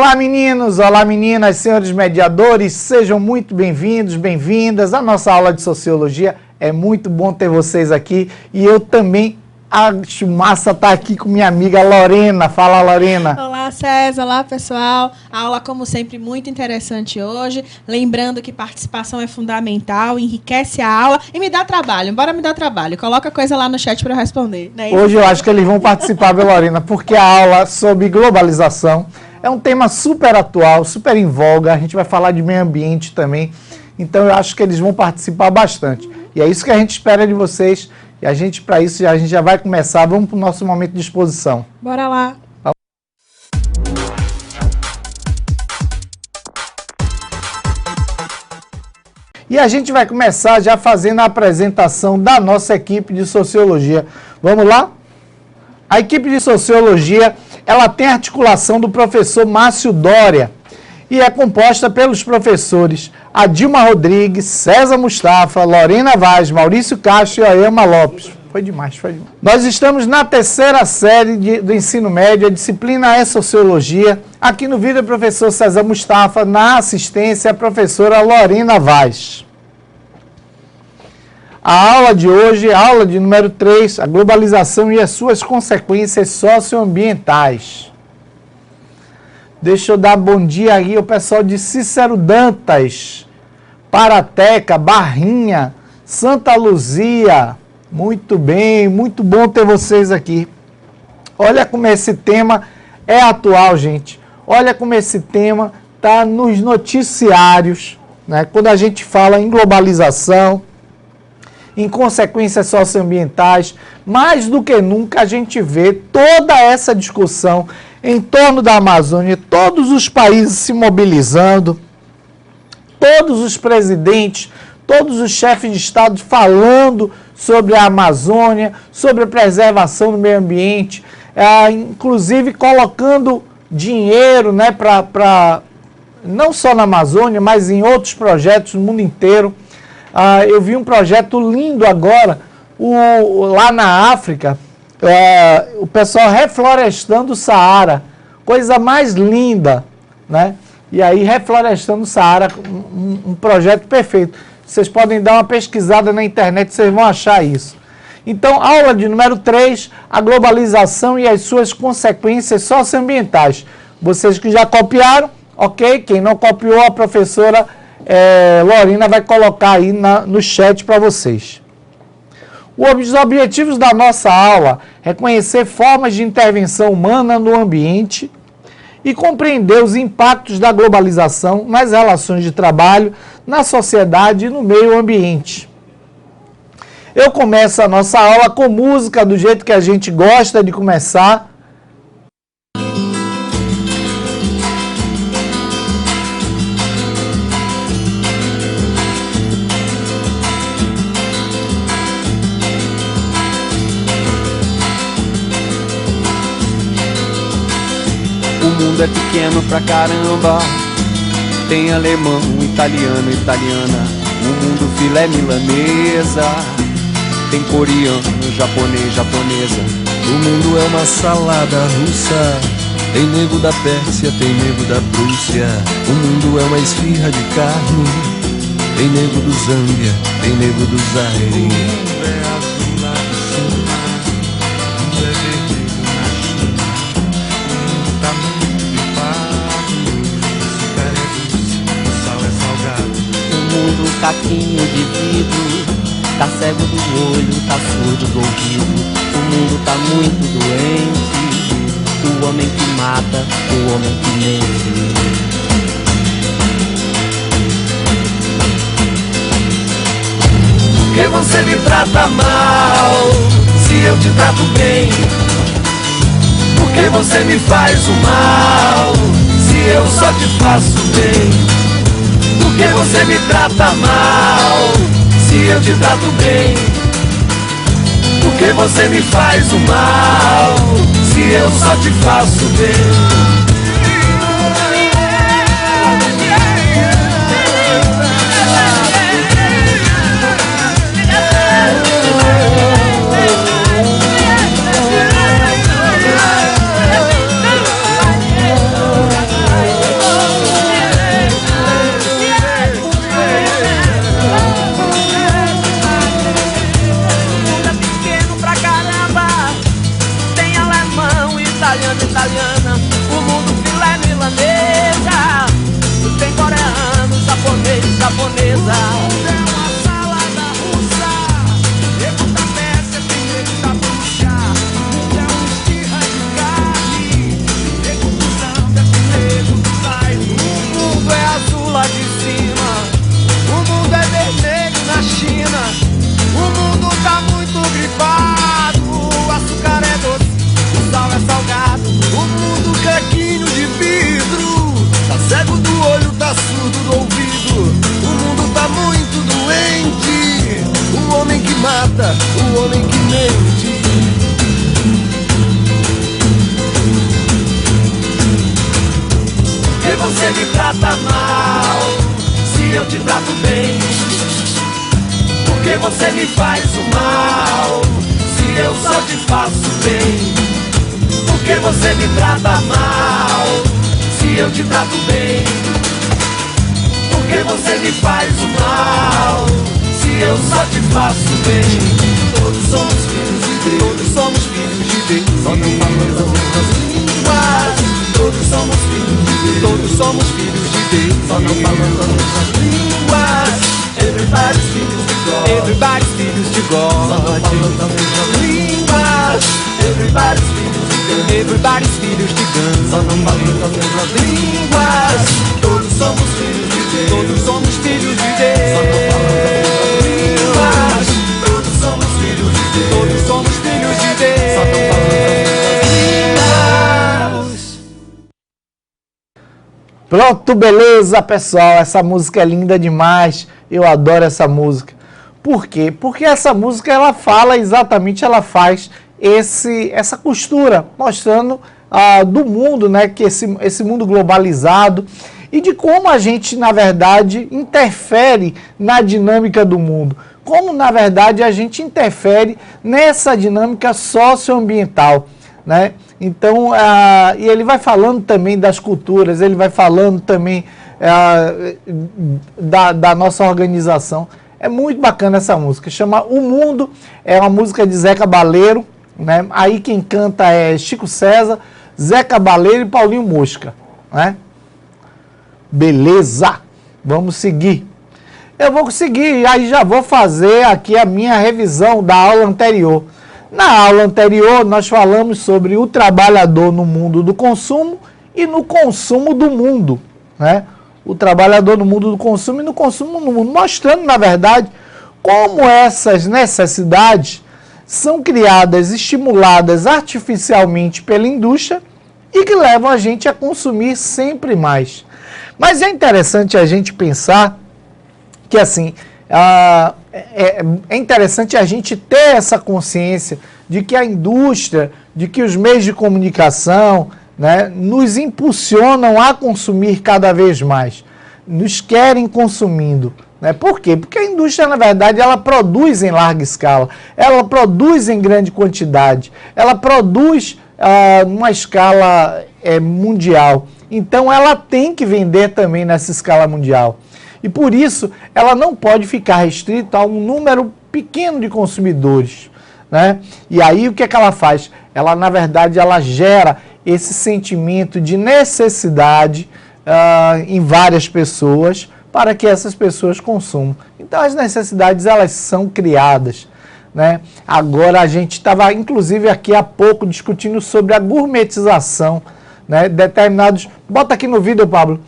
Olá meninos, olá meninas, senhores mediadores, sejam muito bem-vindos, bem-vindas à nossa aula de Sociologia. É muito bom ter vocês aqui e eu também acho massa estar aqui com minha amiga Lorena. Fala, Lorena. Olá, César. Olá, pessoal. A aula, como sempre, muito interessante hoje. Lembrando que participação é fundamental, enriquece a aula e me dá trabalho. Bora me dar trabalho. Coloca coisa lá no chat para eu responder. Né? Hoje eu acho que eles vão participar, viu, Lorena? Porque a aula sobre globalização é um tema super atual, super em voga. A gente vai falar de meio ambiente também. Então eu acho que eles vão participar bastante. E é isso que a gente espera de vocês. E a gente, para isso, a gente já vai começar. Vamos para o nosso momento de exposição. Bora lá. E a gente vai começar já fazendo a apresentação da nossa equipe de Sociologia. Vamos lá? A equipe de Sociologia, ela tem a articulação do professor Márcio Dória e é composta pelos professores Adilma Rodrigues, César Mustafa, Lorena Vaz, Maurício Castro e Aema Lopes. Foi demais, foi demais. Nós estamos na terceira série do ensino médio, a disciplina é Sociologia. Aqui no vídeo, o professor César Mustafa, na assistência, a professora Lorena Vaz. A aula de hoje, aula de número 3, a globalização e as suas consequências socioambientais. Deixa eu dar bom dia aí ao pessoal de Cícero Dantas, Parateca, Barrinha, Santa Luzia. Muito bem, muito bom ter vocês aqui. Olha como esse tema é atual, gente. Olha como esse tema está nos noticiários, né? Quando a gente fala em globalização, em consequências socioambientais, mais do que nunca a gente vê toda essa discussão em torno da Amazônia, todos os países se mobilizando, todos os presidentes, todos os chefes de Estado falando sobre a Amazônia, sobre a preservação do meio ambiente, inclusive colocando dinheiro, né, não só na Amazônia, mas em outros projetos no mundo inteiro. Eu vi um projeto lindo agora, lá na África, o pessoal reflorestando o Saara, coisa mais linda, né? E aí reflorestando o Saara, um projeto perfeito. Vocês podem dar uma pesquisada na internet, vocês vão achar isso. Então, aula de número 3, a globalização e as suas consequências socioambientais. Vocês que já copiaram, ok? Quem não copiou, a professora Lorena vai colocar aí no chat para vocês. Os objetivos da nossa aula é conhecer formas de intervenção humana no ambiente e compreender os impactos da globalização nas relações de trabalho, na sociedade e no meio ambiente. Eu começo a nossa aula com música do jeito que a gente gosta de começar. O mundo é pequeno pra caramba. Tem alemão, italiano, italiana. O mundo filé milanesa. Tem coreano, japonês, japonesa. O mundo é uma salada russa. Tem nego da Pérsia, tem nego da Prússia. O mundo é uma esfirra de carne. Tem nego do Zâmbia, tem nego do Zaire. O mundo é azul lá de cima. O mundo é vermelho na China. O mundo tá muito gripado. O açúcar é doce, o sal é salgado. O mundo caquinho de vidro. Tá cego do olho, tá surdo do ouvido. O mundo tá muito doente. O homem que mata, o homem que mente. Por que você me trata mal, se eu te trato bem? Por que você me faz o mal, se eu só te faço bem? Por que você me trata mal, se eu te trato bem? Por que você me faz o mal, se eu só te faço bem? você me trata mal se eu te trato bem? Por que você me faz o mal se eu só te faço bem? Por que você me trata mal se eu te trato bem? Por que você me faz o mal se eu só te faço bem? Todos somos filhos de Deus, todos somos filhos de Deus, só não falamos as mesmas línguas. Todos somos filhos de Deus, todos somos filhos de Deus, só não falamos as mesmas línguas. Everybody's filhos de God, everybody's filhos de God, só não falamos as mesmas línguas. Everybody's filhos de Deus, everybody's filhos de Deus, só não falamos as mesmas línguas. Todos somos filhos de Deus, todos somos filhos de Deus, só não falamos as mesmas línguas. Todos somos filhos de Deus, todos somos filhos de Deus, só não falamos as mesmas línguas. Pronto, beleza, pessoal. Essa música é linda demais. Eu adoro essa música. Por quê? Porque essa música, ela fala exatamente, ela faz essa costura, mostrando do mundo, né, que esse mundo globalizado e de como a gente, na verdade, interfere na dinâmica do mundo. Como, na verdade, a gente interfere nessa dinâmica socioambiental, né? Então, e ele vai falando também das culturas, ele vai falando também da nossa organização. É muito bacana essa música, chama O Mundo, é uma música de Zé Cabaleiro, né? Aí quem canta é Chico César, Zé Cabaleiro e Paulinho Mosca, né? Beleza, vamos seguir. Eu vou seguir e aí já vou fazer aqui a minha revisão da aula anterior. Na aula anterior, nós falamos sobre o trabalhador no mundo do consumo e no consumo do mundo, né? O trabalhador no mundo do consumo e no consumo no mundo, mostrando, na verdade, como essas necessidades são criadas, estimuladas artificialmente pela indústria e que levam a gente a consumir sempre mais. Mas é interessante a gente pensar que, assim, é interessante a gente ter essa consciência de que a indústria, de que os meios de comunicação, né, nos impulsionam a consumir cada vez mais, nos querem consumindo. Né? Por quê? Porque a indústria, na verdade, ela produz em larga escala, ela produz em grande quantidade, ela produz numa escala mundial. Então, ela tem que vender também nessa escala mundial. E por isso, ela não pode ficar restrita a um número pequeno de consumidores. Né? E aí, o que é que ela faz? Ela, na verdade, ela gera esse sentimento de necessidade em várias pessoas para que essas pessoas consumam. Então, as necessidades, elas são criadas. Né? Agora, a gente estava, inclusive, aqui há pouco discutindo sobre a gourmetização. Né? Determinados... Bota aqui no vídeo, Pablo.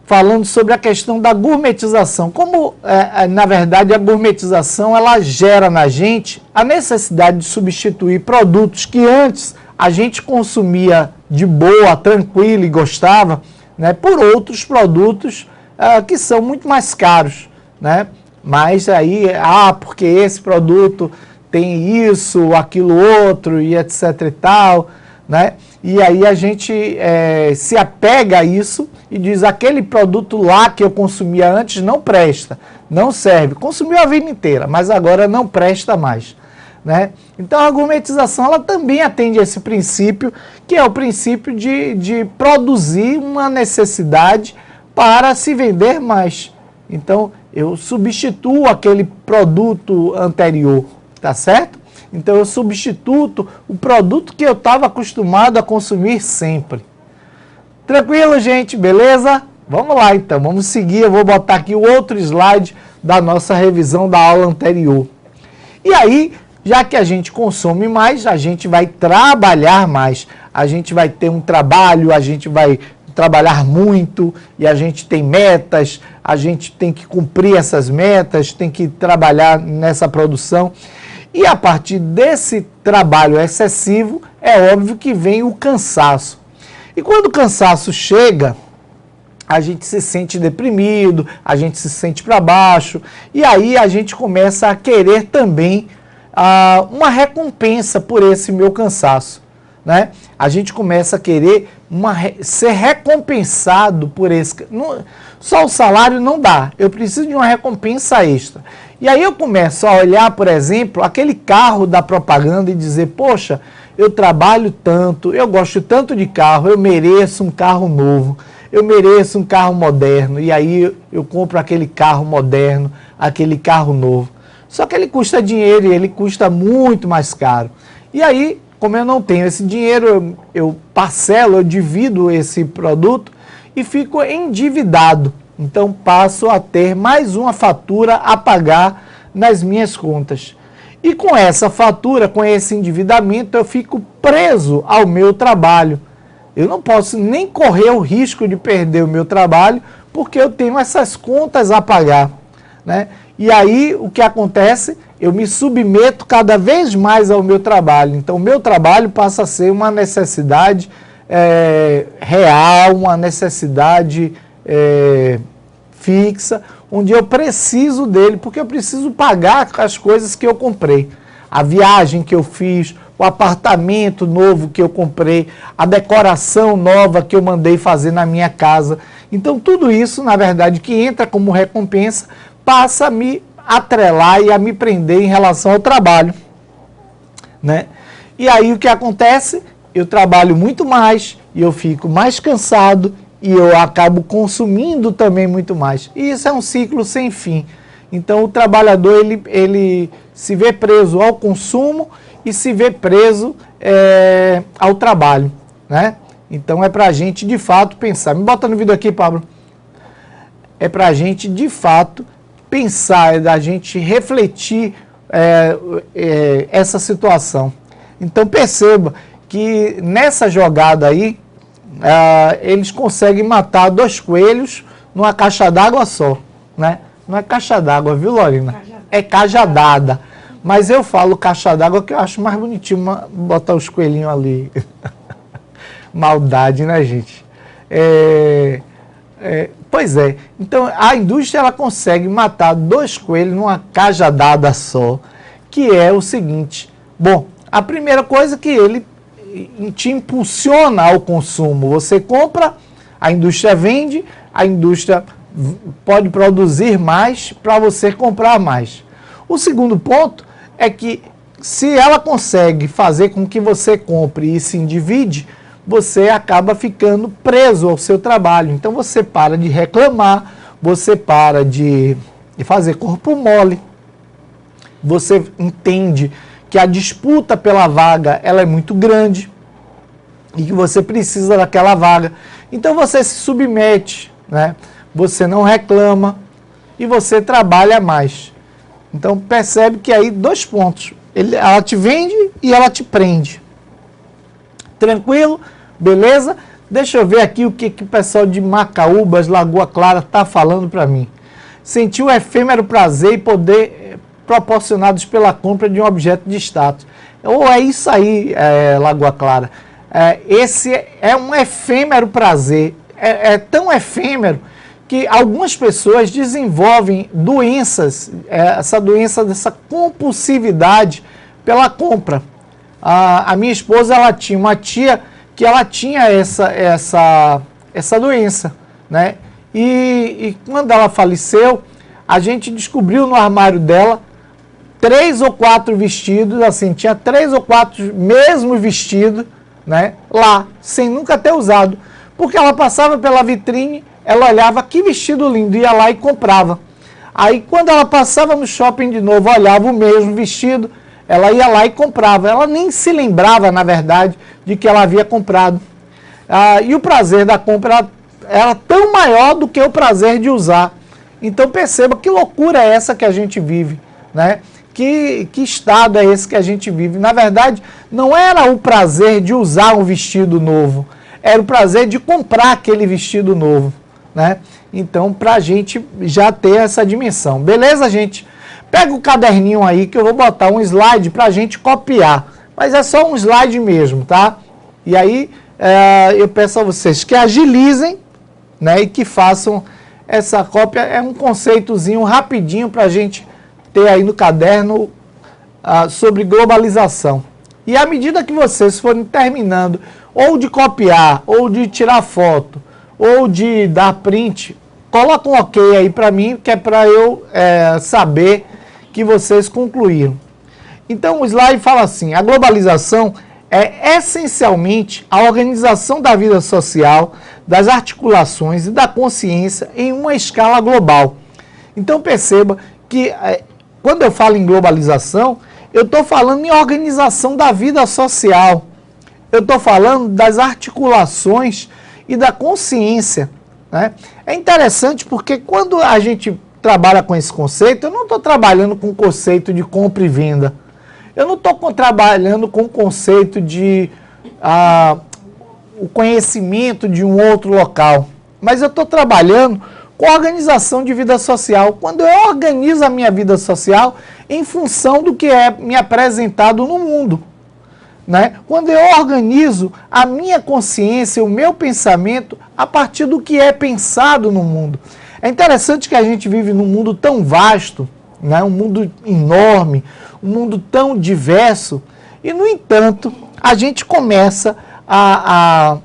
Falando sobre a questão da gourmetização. Como, na verdade, a gourmetização, ela gera na gente a necessidade de substituir produtos que antes a gente consumia de boa, tranquilo e gostava, né, por outros produtos que são muito mais caros, né? Mas aí, porque esse produto tem isso, aquilo outro e etc e tal, né? E aí a gente se apega a isso e diz, aquele produto lá que eu consumia antes não presta, não serve. Consumiu a vida inteira, mas agora não presta mais. Né? Então a gourmetização, ela também atende a esse princípio, que é o princípio de produzir uma necessidade para se vender mais. Então eu substituo aquele produto anterior, tá certo? Então eu substituo o produto que eu estava acostumado a consumir sempre. Tranquilo, gente? Beleza? Vamos lá então, vamos seguir. Eu vou botar aqui o outro slide da nossa revisão da aula anterior. E aí, já que a gente consome mais, a gente vai trabalhar mais. A gente vai ter um trabalho, a gente vai trabalhar muito e a gente tem metas, a gente tem que cumprir essas metas, tem que trabalhar nessa produção. E a partir desse trabalho excessivo, é óbvio que vem o cansaço. E quando o cansaço chega, a gente se sente deprimido, a gente se sente para baixo, e aí a gente começa a querer também uma recompensa por esse meu cansaço. né? A gente começa a querer ser recompensado por esse... Só o salário não dá, eu preciso de uma recompensa extra. E aí eu começo a olhar, por exemplo, aquele carro da propaganda e dizer, poxa, eu trabalho tanto, eu gosto tanto de carro, eu mereço um carro novo, eu mereço um carro moderno, e aí eu compro aquele carro moderno, aquele carro novo. Só que ele custa dinheiro e ele custa muito mais caro. E aí, como eu não tenho esse dinheiro, eu parcelo, eu divido esse produto e fico endividado. Então passo a ter mais uma fatura a pagar nas minhas contas. E com essa fatura, com esse endividamento, eu fico preso ao meu trabalho. Eu não posso nem correr o risco de perder o meu trabalho, porque eu tenho essas contas a pagar, né? E aí, o que acontece? Eu me submeto cada vez mais ao meu trabalho. Então, o meu trabalho passa a ser uma necessidade real, uma necessidade fixa, onde eu preciso dele, porque eu preciso pagar as coisas que eu comprei. A viagem que eu fiz, o apartamento novo que eu comprei, a decoração nova que eu mandei fazer na minha casa. Então, tudo isso, na verdade, que entra como recompensa, passa a me atrelar e a me prender em relação ao trabalho, né? E aí o que acontece? Eu trabalho muito mais e eu fico mais cansado e eu acabo consumindo também muito mais. E isso é um ciclo sem fim. Então o trabalhador ele se vê preso ao consumo e se vê preso ao trabalho, né? Então é pra gente de fato pensar. Me bota no vídeo aqui, Pablo. É pra gente de fato pensar, é da gente refletir essa situação. Então perceba que nessa jogada aí, eles conseguem matar 2 coelhos numa caixa d'água só, né? Não é caixa d'água, viu, Lorena? É cajadada. Mas eu falo caixa d'água que eu acho mais bonitinho botar os coelhinhos ali. Maldade, né, gente? Pois é. Então, a indústria ela consegue matar 2 coelhos numa cajadada só, que é o seguinte. Bom, a primeira coisa é que ele te impulsiona ao consumo. Você compra, a indústria vende, a indústria pode produzir mais para você comprar mais. O segundo ponto é que se ela consegue fazer com que você compre e se endivide, você acaba ficando preso ao seu trabalho. Então você para de reclamar, você para de fazer corpo mole, você entende que a disputa pela vaga ela é muito grande e que você precisa daquela vaga. Então você se submete, né? Você não reclama e você trabalha mais. Então percebe que aí 2 pontos. Ela te vende e ela te prende. Tranquilo? Beleza? Deixa eu ver aqui o que o pessoal de Macaúbas, Lagoa Clara, está falando para mim. Sentiu o efêmero prazer e poder proporcionados pela compra de um objeto de status. Ou é isso aí, Lagoa Clara. Esse é um efêmero prazer. É tão efêmero que algumas pessoas desenvolvem doenças, essa doença dessa compulsividade pela compra. A minha esposa, ela tinha uma tia que ela tinha essa doença, né? E quando ela faleceu, a gente descobriu no armário dela 3 ou 4 vestidos, assim, tinha 3 ou 4 mesmos vestidos, né? Lá, sem nunca ter usado. Porque ela passava pela vitrine, ela olhava, que vestido lindo, ia lá e comprava. Aí quando ela passava no shopping de novo, olhava o mesmo vestido, ela ia lá e comprava. Ela nem se lembrava, na verdade, de que ela havia comprado. E o prazer da compra era tão maior do que o prazer de usar. Então perceba que loucura é essa que a gente vive, né? Que estado é esse que a gente vive? Na verdade, não era o prazer de usar um vestido novo, era o prazer de comprar aquele vestido novo, né? Então, para a gente já ter essa dimensão. Beleza, gente? Pega o caderninho aí que eu vou botar um slide para a gente copiar. Mas é só um slide mesmo, tá? E aí, eu peço a vocês que agilizem, né? E que façam essa cópia. É um conceitozinho rapidinho para a gente ter aí no caderno sobre globalização. E à medida que vocês forem terminando, ou de copiar, ou de tirar foto, ou de dar print, coloca um ok aí para mim, que é para eu saber que vocês concluíram. Então o slide fala assim: a globalização é essencialmente a organização da vida social, das articulações e da consciência em uma escala global. Então perceba que quando eu falo em globalização, eu estou falando em organização da vida social. Eu estou falando das articulações e da consciência, né? É interessante porque quando a gente trabalha com esse conceito, eu não estou trabalhando com o conceito de compra e venda. Eu não estou trabalhando com o conceito de o conhecimento de um outro local. Mas eu estou trabalhando com a organização de vida social. Quando eu organizo a minha vida social em função do que é me apresentado no mundo, né? Quando eu organizo a minha consciência, o meu pensamento, a partir do que é pensado no mundo. É interessante que a gente vive num mundo tão vasto, né? Um mundo enorme, um mundo tão diverso, e, no entanto, a gente começa a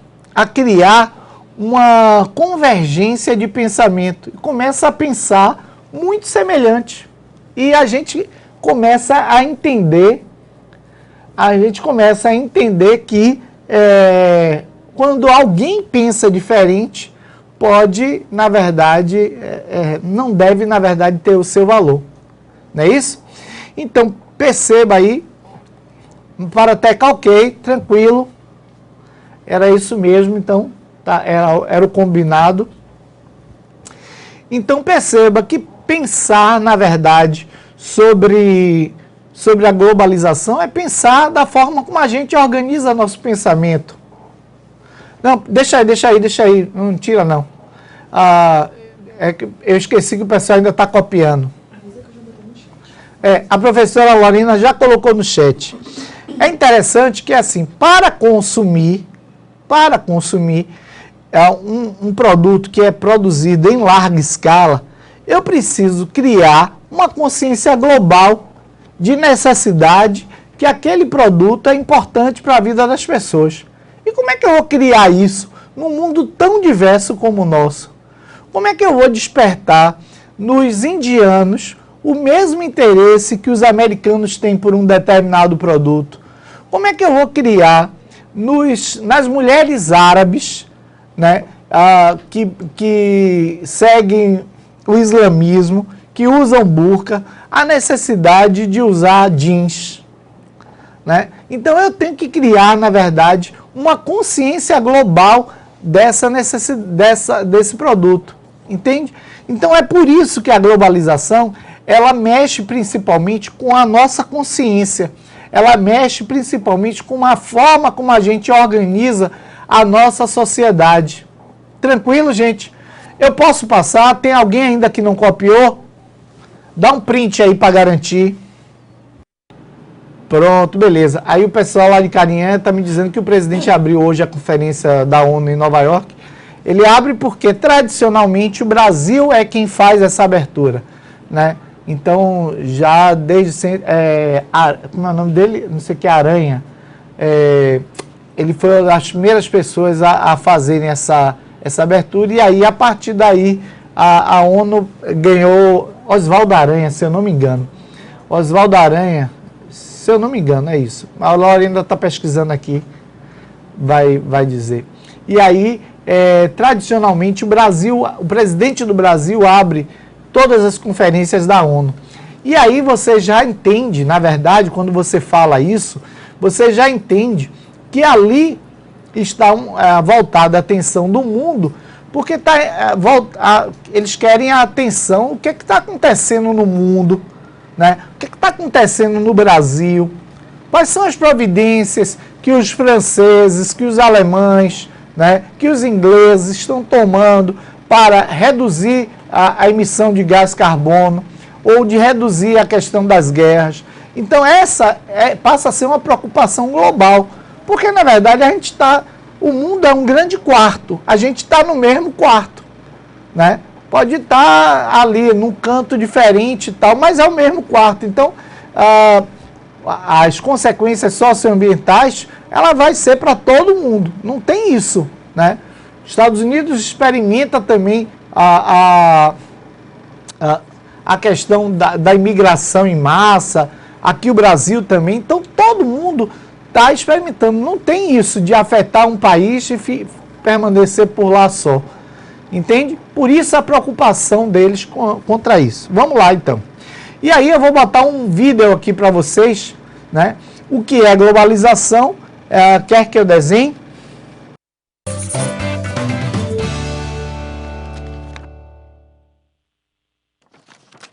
criar uma convergência de pensamento, começa a pensar muito semelhante. E a gente começa a entender, que quando alguém pensa diferente, pode, na verdade, não deve, na verdade, ter o seu valor. Não é isso? Então, perceba aí, para até ok, tranquilo, era isso mesmo, então, tá, era o combinado. Então, perceba que pensar, na verdade, sobre a globalização é pensar da forma como a gente organiza nosso pensamento. Não, deixa aí, não tira não. Eu esqueci que o pessoal ainda está copiando. A professora Lorena já colocou no chat. É interessante que, assim, para consumir um produto que é produzido em larga escala, eu preciso criar uma consciência global de necessidade que aquele produto é importante para a vida das pessoas. E como é que eu vou criar isso num mundo tão diverso como o nosso? Como é que eu vou despertar nos indianos o mesmo interesse que os americanos têm por um determinado produto? Como é que eu vou criar nas mulheres árabes, né, que seguem o islamismo, que usam burca, a necessidade de usar jeans, né? Então eu tenho que criar, na verdade, uma consciência global desse produto, entende? Então é por isso que a globalização, ela mexe principalmente com a nossa consciência, ela mexe principalmente com a forma como a gente organiza a nossa sociedade. Tranquilo, gente? Eu posso passar? Tem alguém ainda que não copiou? Dá um print aí para garantir. Pronto, beleza. Aí o pessoal lá de Carinhã está me dizendo que o presidente abriu hoje a conferência da ONU em Nova York. Ele abre porque, tradicionalmente, o Brasil é quem faz essa abertura, né? Então, já desde sempre... como é o nome dele? Não sei o que, Aranha. Ele foi uma das primeiras pessoas a fazerem essa abertura. E aí, a partir daí, a ONU ganhou Oswaldo Aranha, se eu não me engano. Oswaldo Aranha, se eu não me engano, é isso. A Laura ainda está pesquisando aqui, vai dizer. E aí, tradicionalmente, o presidente do Brasil abre todas as conferências da ONU. E aí você já entende, na verdade, quando você fala isso, você já entende que ali está voltada a atenção do mundo, porque eles querem a atenção, o que está acontecendo no mundo, né? O que está acontecendo no Brasil, quais são as providências que os franceses, que os alemães, né, que os ingleses estão tomando para reduzir a emissão de gás carbono, ou de reduzir a questão das guerras. Então essa passa a ser uma preocupação global, porque na verdade o mundo é um grande quarto, a gente está no mesmo quarto, né? Pode estar ali num canto diferente e tal, mas é o mesmo quarto. Então as consequências socioambientais, ela vai ser para todo mundo. Não tem isso, né? Estados Unidos experimenta também a questão da imigração em massa, aqui o Brasil também, então todo mundo está experimentando. Não tem isso de afetar um país e permanecer por lá só. Entende? Por isso a preocupação deles contra isso. Vamos lá então. E aí eu vou botar um vídeo aqui para vocês, né? O que é globalização? Quer que eu desenhe?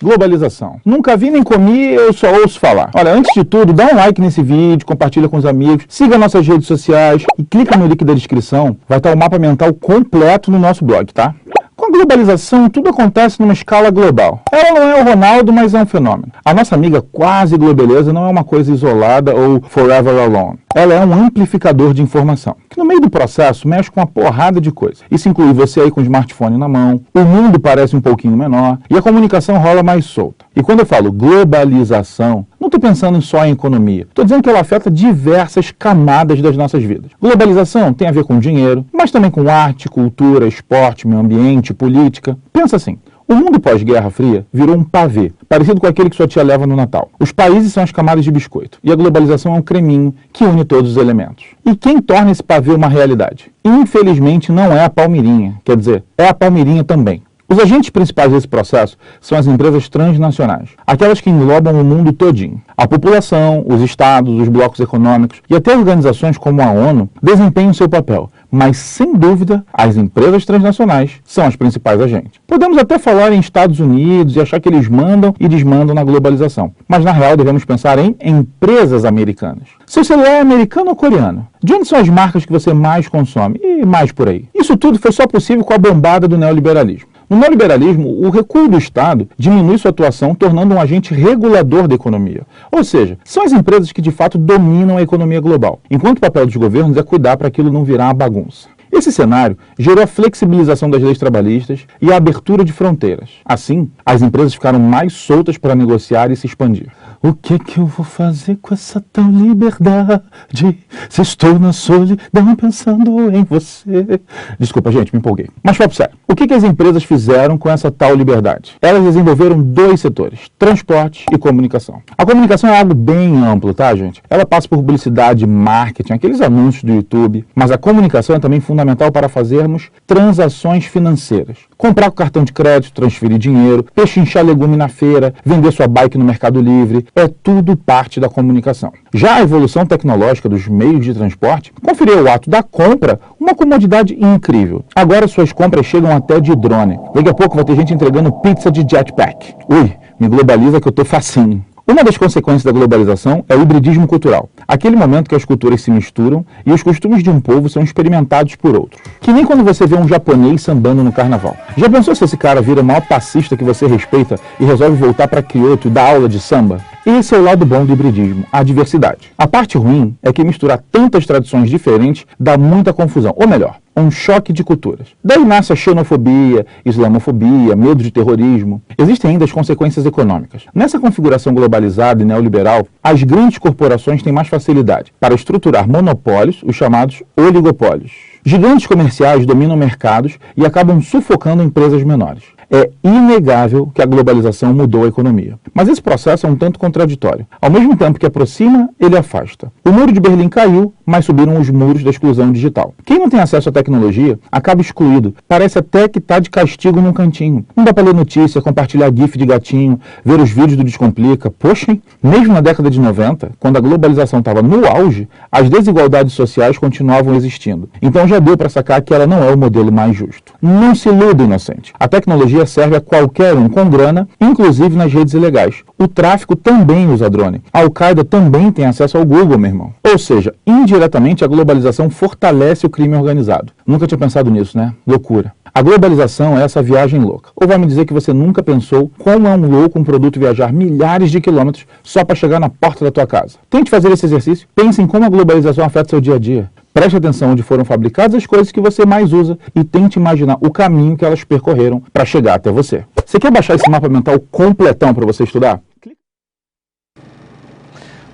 Globalização. Nunca vi nem comi, eu só ouço falar. Olha, antes de tudo, dá um like nesse vídeo, compartilha com os amigos, siga nossas redes sociais e clica no link da descrição, vai estar o mapa mental completo no nosso blog, tá? Com a globalização, tudo acontece numa escala global. Ela não é o Ronaldo, mas é um fenômeno. A nossa amiga quase globeleza não é uma coisa isolada ou forever alone. Ela é um amplificador de informação, que no meio do processo mexe com uma porrada de coisa. Isso inclui você aí com o smartphone na mão, o mundo parece um pouquinho menor e a comunicação rola mais solta. E quando eu falo globalização, não estou pensando só em economia. Estou dizendo que ela afeta diversas camadas das nossas vidas. Globalização tem a ver com dinheiro, mas também com arte, cultura, esporte, meio ambiente, política. Pensa assim. O mundo pós-Guerra Fria virou um pavê, parecido com aquele que sua tia leva no Natal. Os países são as camadas de biscoito, e a globalização é um creminho que une todos os elementos. E quem torna esse pavê uma realidade? Infelizmente não é a Palmeirinha, quer dizer, é a Palmeirinha também. Os agentes principais desse processo são as empresas transnacionais, aquelas que englobam o mundo todinho. A população, os estados, os blocos econômicos e até organizações como a ONU desempenham seu papel, mas sem dúvida as empresas transnacionais são as principais agentes. Podemos até falar em Estados Unidos e achar que eles mandam e desmandam na globalização, mas na real devemos pensar em empresas americanas. Seu celular é americano ou coreano? De onde são as marcas que você mais consome? E mais por aí. Isso tudo foi só possível com a bombada do neoliberalismo. No neoliberalismo, o recuo do Estado diminui sua atuação, tornando um agente regulador da economia. Ou seja, são as empresas que de fato dominam a economia global, enquanto o papel dos governos é cuidar para aquilo não virar uma bagunça. Esse cenário gerou a flexibilização das leis trabalhistas e a abertura de fronteiras. Assim, as empresas ficaram mais soltas para negociar e se expandir. O que eu vou fazer com essa tal liberdade? Se estou na solidão pensando em você. Desculpa, gente, me empolguei. Mas papo sério. O que as empresas fizeram com essa tal liberdade? Elas desenvolveram dois setores, transporte e comunicação. A comunicação é algo bem amplo, tá, gente? Ela passa por publicidade, marketing, aqueles anúncios do YouTube. Mas a comunicação é também fundamental para fazermos transações financeiras. Comprar com cartão de crédito, transferir dinheiro, pechinchar legume na feira, vender sua bike no Mercado Livre, é tudo parte da comunicação. Já a evolução tecnológica dos meios de transporte conferiu ao ato da compra uma comodidade incrível. Agora suas compras chegam até de drone. Daqui a pouco vai ter gente entregando pizza de jetpack. Ui, me globaliza que eu tô facinho. Uma das consequências da globalização é o hibridismo cultural, aquele momento que as culturas se misturam e os costumes de um povo são experimentados por outros. Que nem quando você vê um japonês sambando no carnaval. Já pensou se esse cara vira o maior passista que você respeita e resolve voltar para Kyoto e dar aula de samba? Esse é o lado bom do hibridismo, a diversidade. A parte ruim é que misturar tantas tradições diferentes dá muita confusão, ou melhor, um choque de culturas. Daí nasce a xenofobia, islamofobia, medo de terrorismo. Existem ainda as consequências econômicas. Nessa configuração globalizada e neoliberal, as grandes corporações têm mais facilidade para estruturar monopólios, os chamados oligopólios. Gigantes comerciais dominam mercados e acabam sufocando empresas menores. É inegável que a globalização mudou a economia. Mas esse processo é um tanto contraditório. Ao mesmo tempo que aproxima, ele afasta. O muro de Berlim caiu, mas subiram os muros da exclusão digital. Quem não tem acesso à tecnologia acaba excluído. Parece até que está de castigo num cantinho. Não dá para ler notícia, compartilhar gif de gatinho, ver os vídeos do Descomplica. Poxa, hein? Mesmo na década de 90, quando a globalização estava no auge, as desigualdades sociais continuavam existindo. Então já deu para sacar que ela não é o modelo mais justo. Não se iluda, inocente. A tecnologia serve a qualquer um com grana, inclusive nas redes ilegais. O tráfico também usa drone. A Al-Qaeda também tem acesso ao Google, meu irmão. Ou seja, indiretamente a globalização fortalece o crime organizado. Nunca tinha pensado nisso, né? Loucura. A globalização é essa viagem louca. Ou vai me dizer que você nunca pensou como é um louco um produto viajar milhares de quilômetros só para chegar na porta da tua casa? Tente fazer esse exercício. Pense em como a globalização afeta seu dia a dia. Preste atenção onde foram fabricadas as coisas que você mais usa e tente imaginar o caminho que elas percorreram para chegar até você. Você quer baixar esse mapa mental completão para você estudar?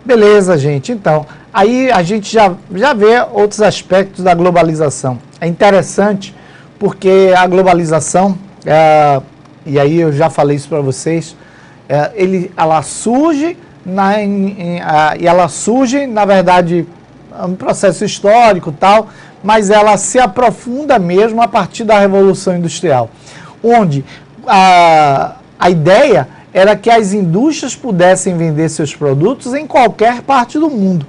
Beleza, gente. Então, aí a gente já vê outros aspectos da globalização. É interessante porque a globalização, e aí eu já falei isso para vocês, ela surge, e ela surge, na verdade, um processo histórico e tal, mas ela se aprofunda mesmo a partir da Revolução Industrial, onde a ideia era que as indústrias pudessem vender seus produtos em qualquer parte do mundo.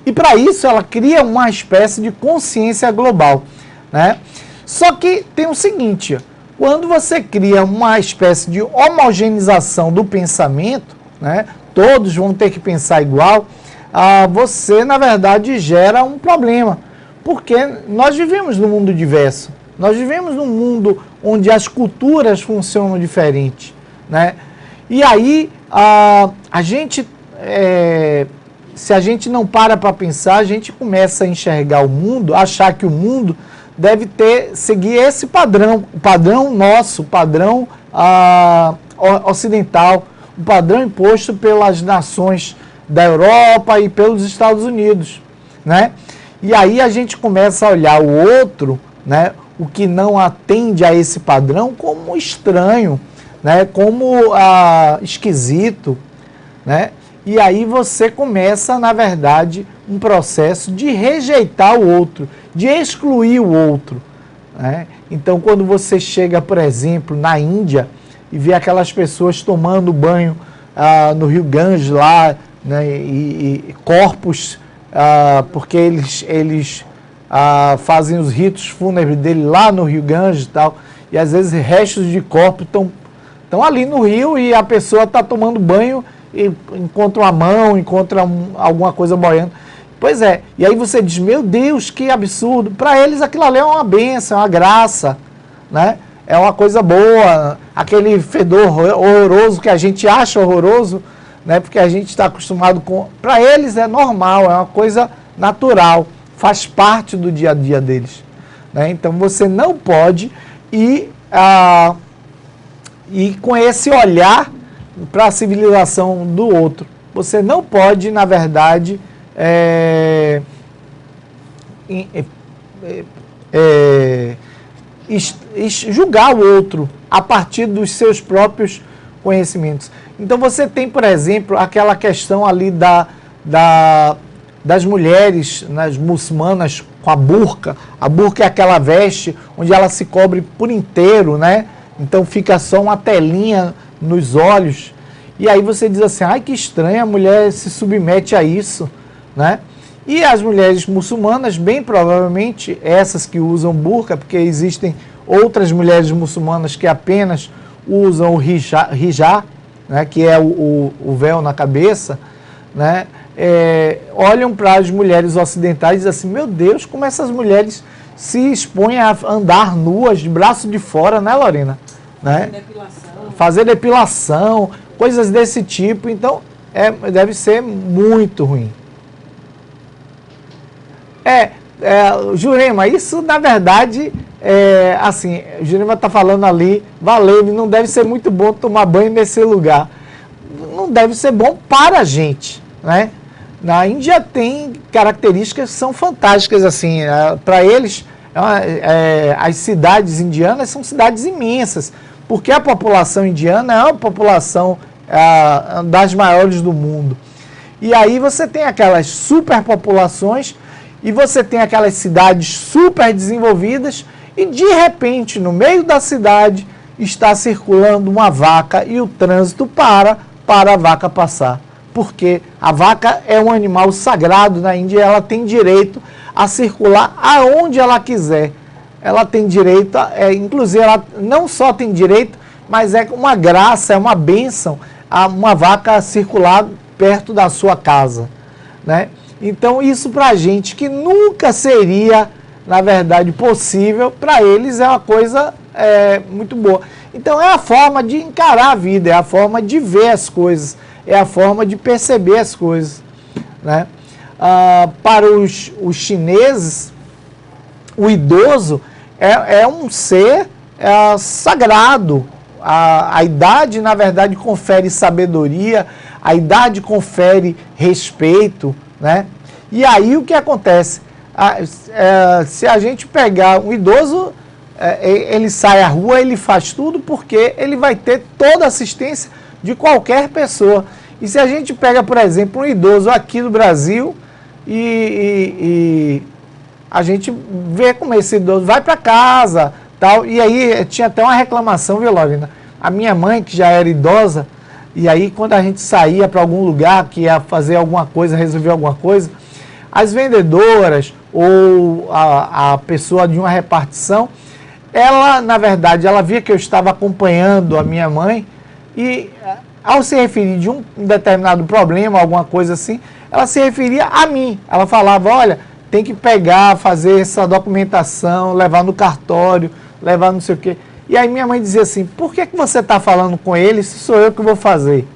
E para isso ela cria uma espécie de consciência global, né? Só que tem o seguinte, quando você cria uma espécie de homogeneização do pensamento, né? Todos vão ter que pensar igual, você na verdade gera um problema, porque nós vivemos num mundo diverso, nós vivemos num mundo onde as culturas funcionam diferente, né? E aí, se a gente não para pensar, a gente começa a enxergar o mundo, achar que o mundo deve seguir esse padrão, o padrão nosso, o padrão ocidental, o padrão imposto pelas nações da Europa e pelos Estados Unidos, né? E aí a gente começa a olhar o outro, né, o que não atende a esse padrão, como estranho, né, como esquisito, né? E aí você começa, na verdade, um processo de rejeitar o outro, de excluir o outro, né? Então, quando você chega, por exemplo, na Índia e vê aquelas pessoas tomando banho no Rio Ganges lá, né, e corpos, porque eles fazem os ritos fúnebres dele lá no Rio Ganges e tal, e às vezes restos de corpo estão ali no rio e a pessoa está tomando banho e encontra uma mão, encontra alguma coisa boiando. Pois é, e aí você diz, meu Deus, que absurdo. Para eles aquilo ali é uma bênção, é uma graça, né? É uma coisa boa, aquele fedor horroroso que a gente acha horroroso, né? Porque a gente está acostumado com... Para eles é normal, é uma coisa natural, faz parte do dia a dia deles, né? Então você não pode ir com esse olhar para a civilização do outro. Você não pode, na verdade, julgar o outro a partir dos seus próprios conhecimentos. Então você tem, por exemplo, aquela questão ali das mulheres, nas muçulmanas, com a burca. A burca é aquela veste onde ela se cobre por inteiro, né? Então fica só uma telinha nos olhos. E aí você diz assim, ai que estranho, a mulher se submete a isso, né? E as mulheres muçulmanas, bem provavelmente, essas que usam burca, porque existem outras mulheres muçulmanas que apenas usam o hijab, né, que é o véu na cabeça, né? Olham para as mulheres ocidentais e dizem assim, meu Deus, como essas mulheres se expõem a andar nuas, de braço de fora, né, Lorena? Né? Fazer depilação, coisas desse tipo. Então, deve ser muito ruim. Jurema, isso na verdade, assim, Jurema está falando ali, valeu, não deve ser muito bom tomar banho nesse lugar. Não deve ser bom para a gente, né? Na Índia tem características que são fantásticas, assim, para eles, as cidades indianas são cidades imensas, porque a população indiana é uma população das maiores do mundo. E aí você tem aquelas superpopulações e você tem aquelas cidades super desenvolvidas e de repente no meio da cidade está circulando uma vaca e o trânsito para a vaca passar. Porque a vaca é um animal sagrado na Índia, ela tem direito a circular aonde ela quiser. Ela tem direito, inclusive ela não só tem direito, mas é uma graça, é uma bênção uma vaca circular perto da sua casa, né? Então isso para a gente que nunca seria, na verdade, possível, para eles é uma coisa muito boa. Então é a forma de encarar a vida, é a forma de ver as coisas, é a forma de perceber as coisas, né? Para os chineses, o idoso é um ser sagrado, a idade, na verdade, confere sabedoria, a idade confere respeito, né? E aí o que acontece? Se a gente pegar um idoso, ele sai à rua, ele faz tudo porque ele vai ter toda a assistência de qualquer pessoa. E se a gente pega, por exemplo, um idoso aqui no Brasil e a gente vê como esse idoso vai para casa, tal, e aí tinha até uma reclamação, viu, Lorena? A minha mãe, que já era idosa, e aí quando a gente saía para algum lugar, que ia fazer alguma coisa, resolver alguma coisa, as vendedoras ou a pessoa de uma repartição, ela, na verdade, ela via que eu estava acompanhando a minha mãe e, ao se referir de um determinado problema, alguma coisa assim, ela se referia a mim. Ela falava, olha, tem que pegar, fazer essa documentação, levar no cartório, levar não sei o quê. E aí minha mãe dizia assim, por que você está falando com ele se sou eu que vou fazer?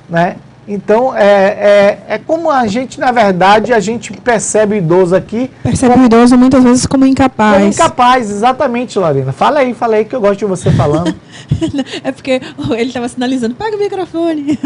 Né? Então, é como a gente, na verdade, a gente percebe o idoso aqui... Percebe o idoso muitas vezes como incapaz. Como incapaz, exatamente, Lorena. Fala aí que eu gosto de você falando. É porque ele estava sinalizando, pega o microfone.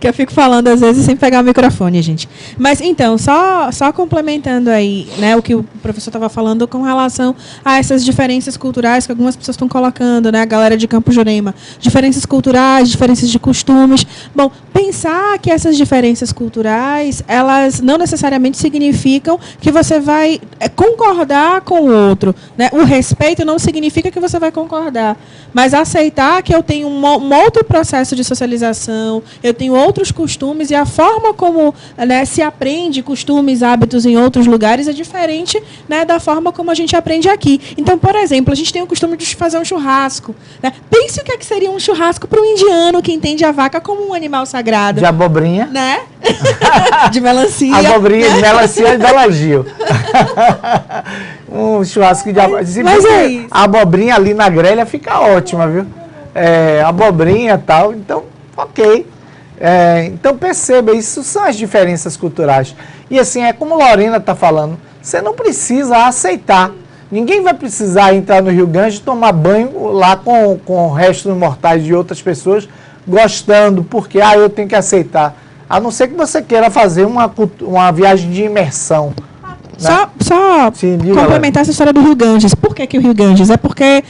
Que eu fico falando às vezes sem pegar o microfone, gente. Mas então, só complementando aí, né, o que o professor estava falando com relação a essas diferenças culturais que algumas pessoas estão colocando, né, a galera de Campo Jurema. Diferenças culturais, diferenças de costumes. Bom, pensar que essas diferenças culturais, elas não necessariamente significam que você vai concordar com o outro, né? O respeito não significa que você vai concordar, mas aceitar que eu tenho um outro processo de socialização, eu tenho outros costumes e a forma como, né, se aprende costumes, hábitos em outros lugares é diferente, né, da forma como a gente aprende aqui. Então, por exemplo, a gente tem o costume de fazer um churrasco, né? Pense o que seria um churrasco para um indiano que entende a vaca como um animal sagrado. De abobrinha. Né? De melancia. Abobrinha, de melancia e belagio. Um churrasco de abobrinha. Mas é isso. A abobrinha ali na grelha fica ótima, viu? Abobrinha e tal. Então, ok. Então, perceba, isso são as diferenças culturais. E assim, é como a Lorena está falando, você não precisa aceitar. Ninguém vai precisar entrar no Rio Ganges e tomar banho lá com restos mortais de outras pessoas, gostando, porque eu tenho que aceitar. A não ser que você queira fazer uma viagem de imersão. Só complementar essa história do Rio Ganges. Por que o Rio Ganges? É porque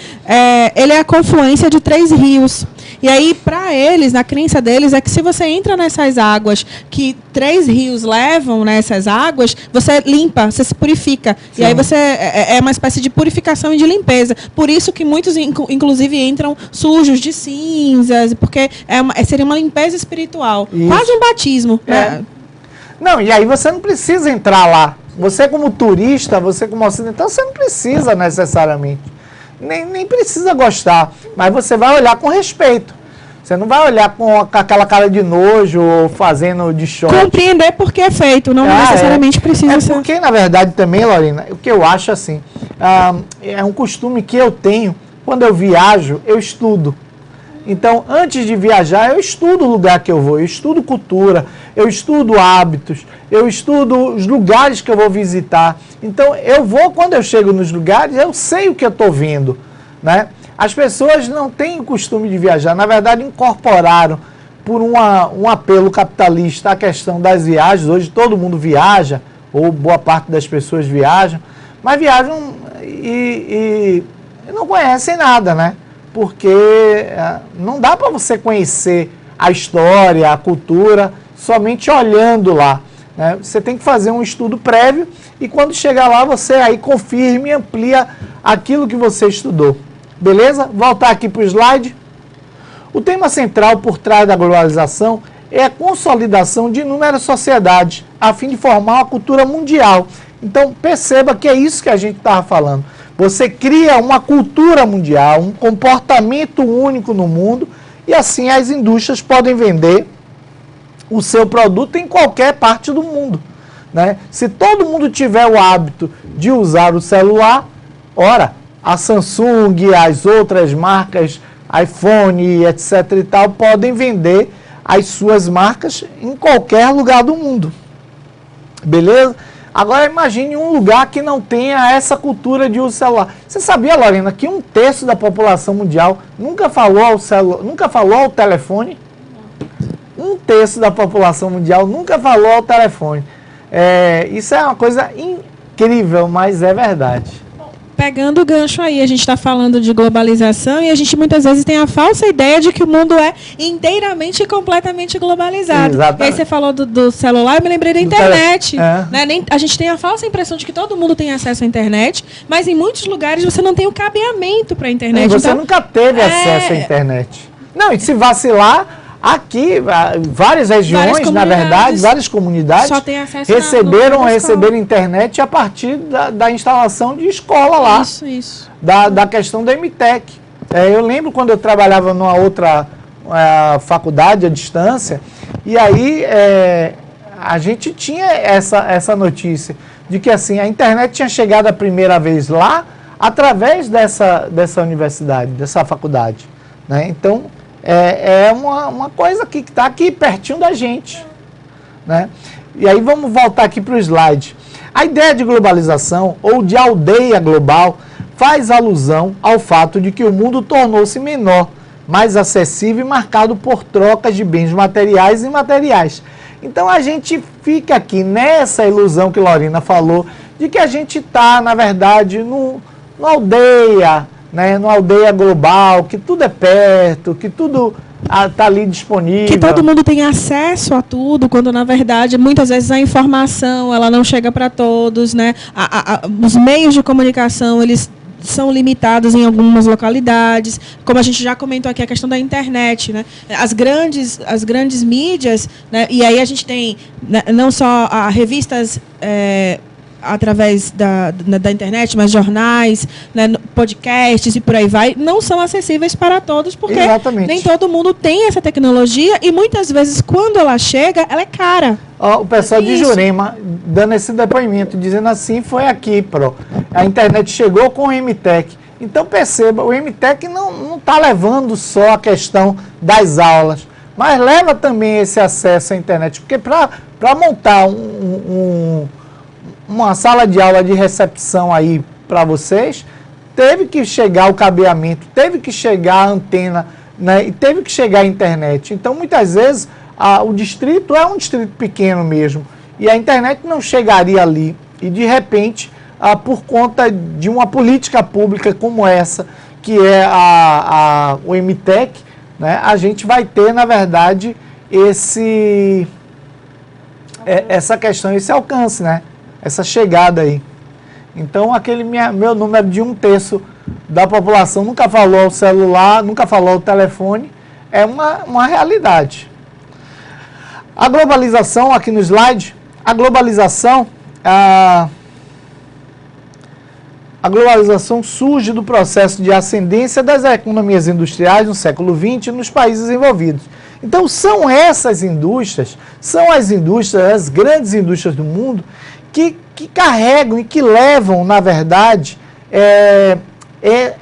ele é a confluência de 3 rios. E aí, para eles, na crença deles, é que se você entra nessas águas que 3 rios levam nessas águas, você limpa, você se purifica. Sim. E aí você é uma espécie de purificação e de limpeza. Por isso que muitos, inclusive, entram sujos de cinzas, porque seria uma limpeza espiritual. Isso. Quase um batismo. Né? Não, e aí você não precisa entrar lá. Você como turista, você como ocidental, você não precisa necessariamente. Nem precisa gostar, mas você vai olhar com respeito. Você não vai olhar com aquela cara de nojo ou fazendo de choque. Compreender porque é feito, não necessariamente precisa ser. Porque, na verdade, também, Lorena, o que eu acho assim, é um costume que eu tenho, quando eu viajo, eu estudo. Então, antes de viajar, eu estudo o lugar que eu vou, eu estudo cultura, eu estudo hábitos, eu estudo os lugares que eu vou visitar. Então, quando eu chego nos lugares, eu sei o que eu estou vendo, né? As pessoas não têm o costume de viajar, na verdade, incorporaram por um apelo capitalista a questão das viagens. Hoje todo mundo viaja, ou boa parte das pessoas viajam, mas viajam e não conhecem nada, né? Porque não dá para você conhecer a história, a cultura, somente olhando lá. Né? Você tem que fazer um estudo prévio e quando chegar lá, você aí confirma e amplia aquilo que você estudou. Beleza? Voltar aqui para o slide. O tema central por trás da globalização é a consolidação de inúmeras sociedades, a fim de formar uma cultura mundial. Então, perceba que é isso que a gente estava falando. Você cria uma cultura mundial, um comportamento único no mundo, e assim as indústrias podem vender o seu produto em qualquer parte do mundo. Né? Se todo mundo tiver o hábito de usar o celular, a Samsung, as outras marcas, iPhone, etc. e tal, podem vender as suas marcas em qualquer lugar do mundo. Beleza? Agora imagine um lugar que não tenha essa cultura de uso celular. Você sabia, Lorena, que 1/3 da população mundial nunca falou ao telefone? 1/3 da população mundial nunca falou ao telefone. Isso é uma coisa incrível, mas é verdade. Pegando o gancho aí, a gente está falando de globalização e a gente muitas vezes tem a falsa ideia de que o mundo é inteiramente e completamente globalizado. Exatamente. E aí você falou do celular, eu me lembrei da internet. Né? A gente tem a falsa impressão de que todo mundo tem acesso à internet, mas em muitos lugares você não tem o cabeamento para a internet. Você então, nunca teve acesso à internet. Não, e se vacilar, aqui, várias regiões, na verdade, várias comunidades só tem acesso receberam internet a partir da instalação de escola lá. Isso. Da questão da MTech. Eu lembro quando eu trabalhava numa outra faculdade à distância, e aí a gente tinha essa notícia de que assim, a internet tinha chegado a primeira vez lá através dessa universidade, dessa faculdade. Né? Então, é uma coisa que está aqui pertinho da gente. Né? E aí vamos voltar aqui para o slide. A ideia de globalização ou de aldeia global faz alusão ao fato de que o mundo tornou-se menor, mais acessível e marcado por trocas de bens materiais e imateriais. Então a gente fica aqui nessa ilusão que Lorena falou, de que a gente está, na verdade, numa aldeia, né, numa aldeia global, que tudo é perto, que tudo está ali disponível. Que todo mundo tem acesso a tudo, quando na verdade muitas vezes a informação ela não chega para todos, né? Os meios de comunicação eles são limitados em algumas localidades, como a gente já comentou aqui a questão da internet, né? As grandes mídias, né? E aí a gente tem, né, não só revistas através da internet, mas jornais, né, podcasts e por aí vai, não são acessíveis para todos, porque Exatamente. Nem todo mundo tem essa tecnologia e muitas vezes, quando ela chega, ela é cara. O pessoal de Jurema dando esse depoimento, dizendo assim, foi aqui, a internet chegou com o MTech. Então perceba, o MTech não está levando só a questão das aulas, mas leva também esse acesso à internet, porque para montar uma sala de aula de recepção aí para vocês, teve que chegar o cabeamento, teve que chegar a antena, né, e teve que chegar a internet. Então, muitas vezes, o distrito é um distrito pequeno mesmo, e a internet não chegaria ali. E, de repente, por conta de uma política pública como essa, que é o MTech, né, a gente vai ter, na verdade, essa questão, esse alcance, né? Essa chegada aí. Então, aquele meu número de 1/3 da população nunca falou ao celular, nunca falou ao telefone, é uma realidade. A globalização, aqui no slide, a globalização surge do processo de ascendência das economias industriais no século XX nos países envolvidos. Então, são essas indústrias, as grandes indústrias do mundo, que carregam e que levam, na verdade,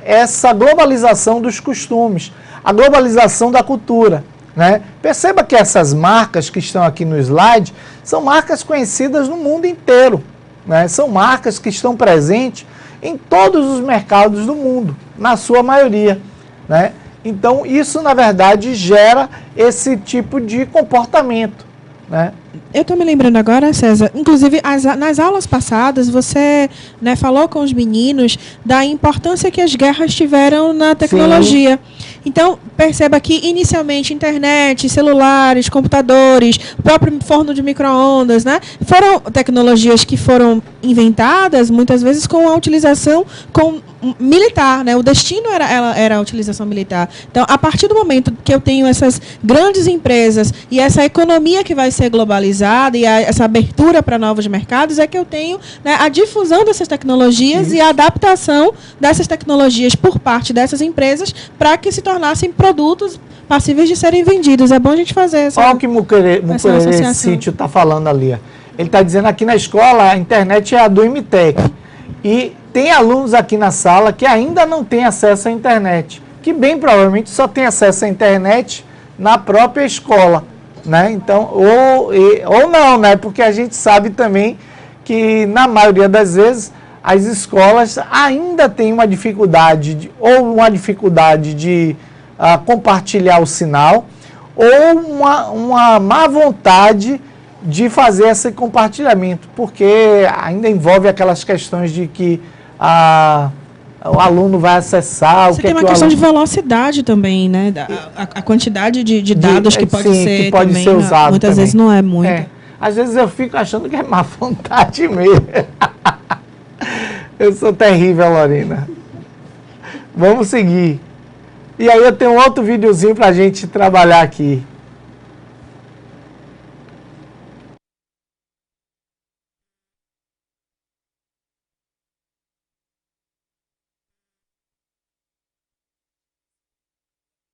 essa globalização dos costumes, a globalização da cultura. Né? Perceba que essas marcas que estão aqui no slide são marcas conhecidas no mundo inteiro. Né? São marcas que estão presentes em todos os mercados do mundo, na sua maioria. Né? Então, isso, na verdade, gera esse tipo de comportamento. Né? Eu estou me lembrando agora, César, inclusive nas aulas passadas você, né, falou com os meninos da importância que as guerras tiveram na tecnologia. Sim. Então, perceba que inicialmente internet, celulares, computadores, o próprio forno de micro-ondas, né, foram tecnologias que foram inventadas muitas vezes com a utilização militar, né? O destino era a utilização militar. Então, a partir do momento que eu tenho essas grandes empresas e essa economia que vai ser globalizada e essa abertura para novos mercados, é que eu tenho, né, a difusão dessas tecnologias. Isso. E a adaptação dessas tecnologias por parte dessas empresas para que se tornassem produtos passíveis de serem vendidos. É bom a gente fazer essa Olha o que Muquerê Sítio está falando ali. Ele está dizendo aqui na escola, a internet é a do MTech. E tem alunos aqui na sala que ainda não têm acesso à internet, que bem provavelmente só tem acesso à internet na própria escola, né? Então, ou não, né? Porque a gente sabe também que, na maioria das vezes, as escolas ainda têm uma dificuldade de compartilhar o sinal, ou uma má vontade de fazer esse compartilhamento, porque ainda envolve aquelas questões de que o aluno vai acessar... Você tem uma questão de velocidade também, né? A quantidade de dados que pode ser que pode também, ser usado muitas também. vezes não é muito. Às vezes eu fico achando que é má vontade mesmo. Eu sou terrível, Lorena. Vamos seguir. E aí eu tenho outro videozinho para a gente trabalhar aqui.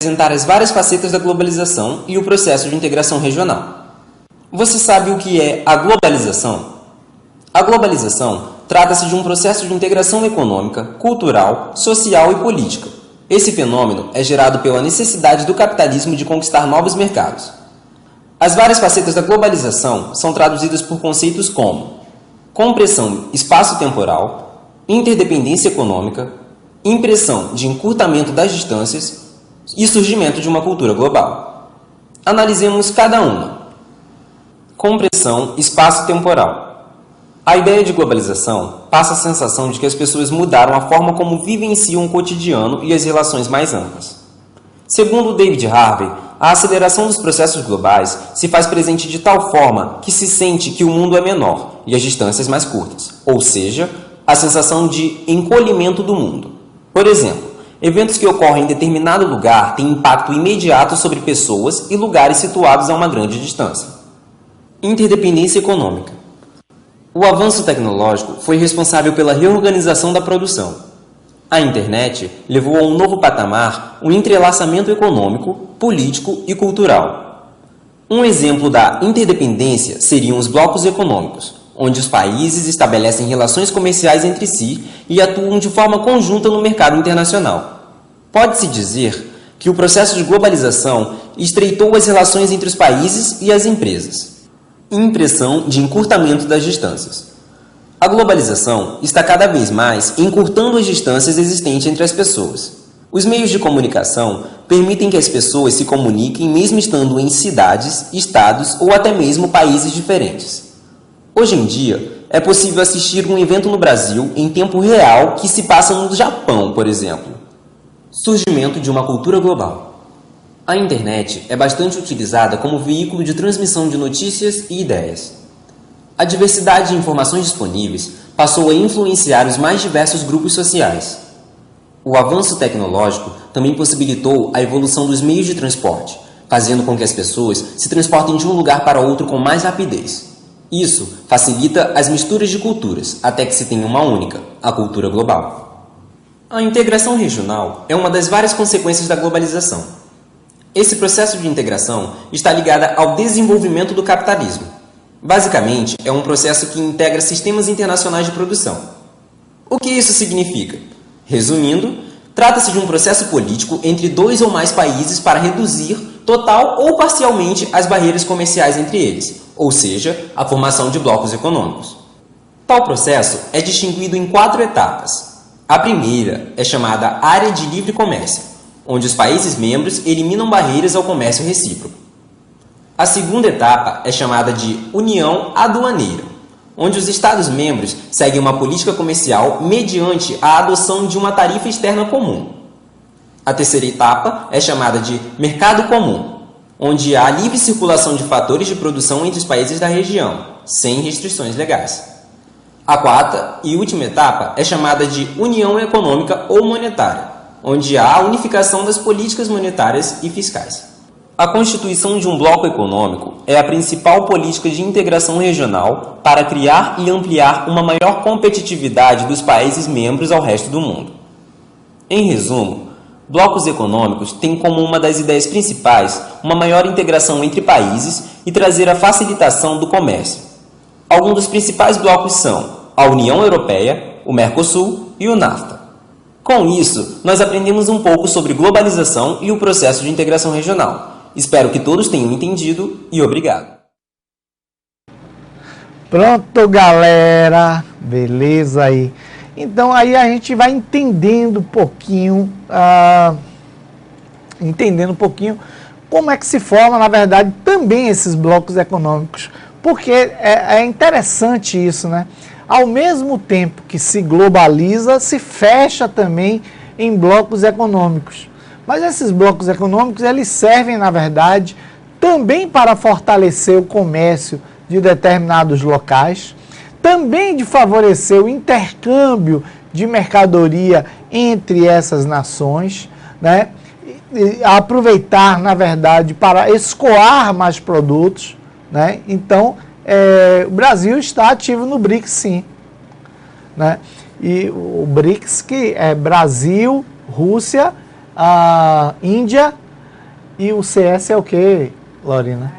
Apresentar as várias facetas da globalização e o processo de integração regional. Você sabe o que é a globalização? A globalização trata-se de um processo de integração econômica, cultural, social e política. Esse fenômeno é gerado pela necessidade do capitalismo de conquistar novos mercados. As várias facetas da globalização são traduzidas por conceitos como compressão espaço-temporal, interdependência econômica, impressão de encurtamento das distâncias e surgimento de uma cultura global. Analisemos cada uma. Compressão espaço-temporal. A ideia de globalização passa a sensação de que as pessoas mudaram a forma como vivenciam o cotidiano e as relações mais amplas. Segundo David Harvey, a aceleração dos processos globais se faz presente de tal forma que se sente que o mundo é menor e as distâncias mais curtas, ou seja, a sensação de encolhimento do mundo. Por exemplo, eventos que ocorrem em determinado lugar têm impacto imediato sobre pessoas e lugares situados a uma grande distância. Interdependência econômica. O avanço tecnológico foi responsável pela reorganização da produção. A internet levou a um novo patamar o entrelaçamento econômico, político e cultural. Um exemplo da interdependência seriam os blocos econômicos, onde os países estabelecem relações comerciais entre si e atuam de forma conjunta no mercado internacional. Pode-se dizer que o processo de globalização estreitou as relações entre os países e as empresas. Impressão de encurtamento das distâncias. A globalização está cada vez mais encurtando as distâncias existentes entre as pessoas. Os meios de comunicação permitem que as pessoas se comuniquem mesmo estando em cidades, estados ou até mesmo países diferentes. Hoje em dia, é possível assistir um evento no Brasil em tempo real que se passa no Japão, por exemplo. Surgimento de uma cultura global. A internet é bastante utilizada como veículo de transmissão de notícias e ideias. A diversidade de informações disponíveis passou a influenciar os mais diversos grupos sociais. O avanço tecnológico também possibilitou a evolução dos meios de transporte, fazendo com que as pessoas se transportem de um lugar para outro com mais rapidez. Isso facilita as misturas de culturas, até que se tenha uma única, a cultura global. A integração regional é uma das várias consequências da globalização. Esse processo de integração está ligado ao desenvolvimento do capitalismo. Basicamente, é um processo que integra sistemas internacionais de produção. O que isso significa? Resumindo, trata-se de um processo político entre dois ou mais países para reduzir, total ou parcialmente, as barreiras comerciais entre eles, ou seja, a formação de blocos econômicos. Tal processo é distinguido em 4 etapas. A primeira é chamada Área de Livre Comércio, onde os países membros eliminam barreiras ao comércio recíproco. A segunda etapa é chamada de União Aduaneira, onde os Estados-membros seguem uma política comercial mediante a adoção de uma tarifa externa comum. A terceira etapa é chamada de Mercado Comum, onde há livre circulação de fatores de produção entre os países da região, sem restrições legais. A quarta e última etapa é chamada de União Econômica ou Monetária, onde há a unificação das políticas monetárias e fiscais. A constituição de um bloco econômico é a principal política de integração regional para criar e ampliar uma maior competitividade dos países membros ao resto do mundo. Em resumo, blocos econômicos têm como uma das ideias principais uma maior integração entre países e trazer a facilitação do comércio. Alguns dos principais blocos são a União Europeia, o Mercosul e o NAFTA. Com isso, nós aprendemos um pouco sobre globalização e o processo de integração regional. Espero que todos tenham entendido e obrigado. Pronto, galera. Beleza aí. Então, aí a gente vai entendendo um pouquinho, como é que se forma, na verdade, também esses blocos econômicos. Porque é interessante isso, né? Ao mesmo tempo que se globaliza, se fecha também em blocos econômicos. Mas esses blocos econômicos, eles servem, na verdade, também para fortalecer o comércio de determinados locais, também de favorecer o intercâmbio de mercadoria entre essas nações, né? E aproveitar, na verdade, para escoar mais produtos, né? Então, o Brasil está ativo no BRICS, sim, né? E o BRICS, que é Brasil, Rússia, Índia, e o CS é o quê, Lorena?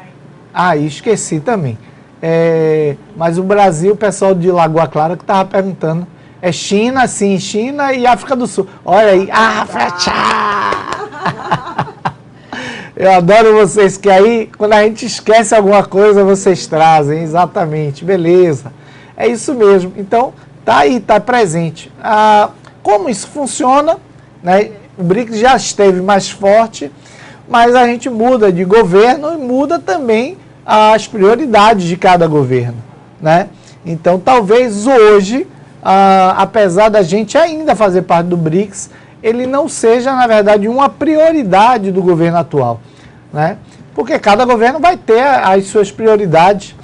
Esqueci também. Mas o Brasil, o pessoal de Lagoa Clara que estava perguntando, é China, sim, China e África do Sul. Olha aí, África! Eu adoro vocês, que aí, quando a gente esquece alguma coisa, vocês trazem, exatamente, beleza. É isso mesmo. Então, tá aí, tá presente. Como isso funciona, né? O BRICS já esteve mais forte, mas a gente muda de governo e muda também as prioridades de cada governo, né? Então, talvez hoje, apesar da gente ainda fazer parte do BRICS, ele não seja, na verdade, uma prioridade do governo atual, né? Porque cada governo vai ter as suas prioridades.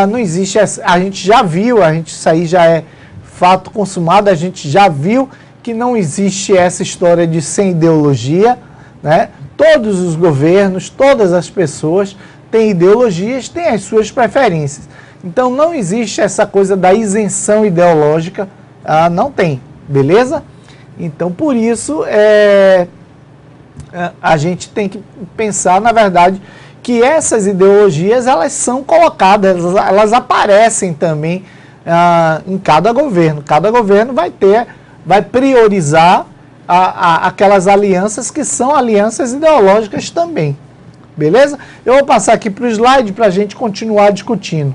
Não existe, a gente já viu, isso aí já é fato consumado, a gente já viu que não existe essa história de sem ideologia, né? Todos os governos, todas as pessoas têm ideologias, têm as suas preferências. Então não existe essa coisa da isenção ideológica, não tem, beleza? Então por isso a gente tem que pensar, na verdade, que essas ideologias, elas são colocadas, elas aparecem também em cada governo. Cada governo vai priorizar aquelas alianças que são alianças ideológicas também. Beleza? Eu vou passar aqui para o slide para a gente continuar discutindo.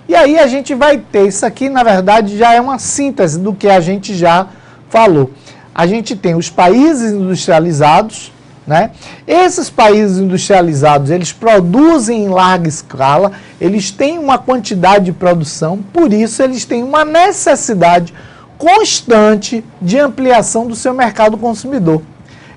E aí a gente vai ter, isso aqui na verdade já é uma síntese do que a gente já falou. A gente tem os países industrializados, né? Esses países industrializados, eles produzem em larga escala, eles têm uma quantidade de produção, por isso eles têm uma necessidade constante de ampliação do seu mercado consumidor.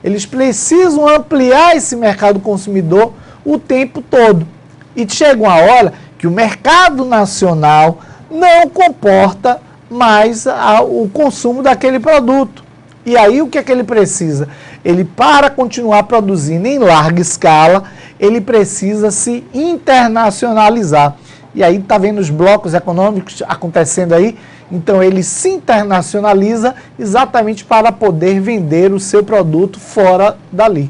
Eles precisam ampliar esse mercado consumidor o tempo todo. E chega uma hora que o mercado nacional não comporta mais o consumo daquele produto. E aí o que é que ele precisa? Ele, para continuar produzindo em larga escala, ele precisa se internacionalizar. E aí está vendo os blocos econômicos acontecendo aí? Então ele se internacionaliza exatamente para poder vender o seu produto fora dali,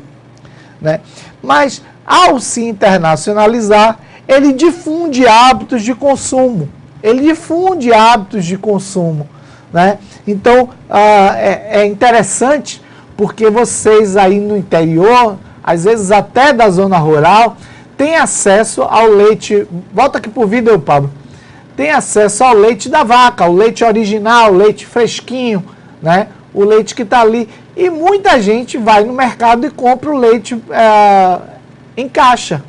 né? Mas ao se internacionalizar, ele difunde hábitos de consumo. Né? Então, é interessante porque vocês aí no interior, às vezes até da zona rural, têm acesso ao leite. Volta aqui para o vídeo, Pablo. Tem acesso ao leite da vaca, o leite original, o leite fresquinho, né? O leite que está ali. E muita gente vai no mercado e compra o leite em caixa.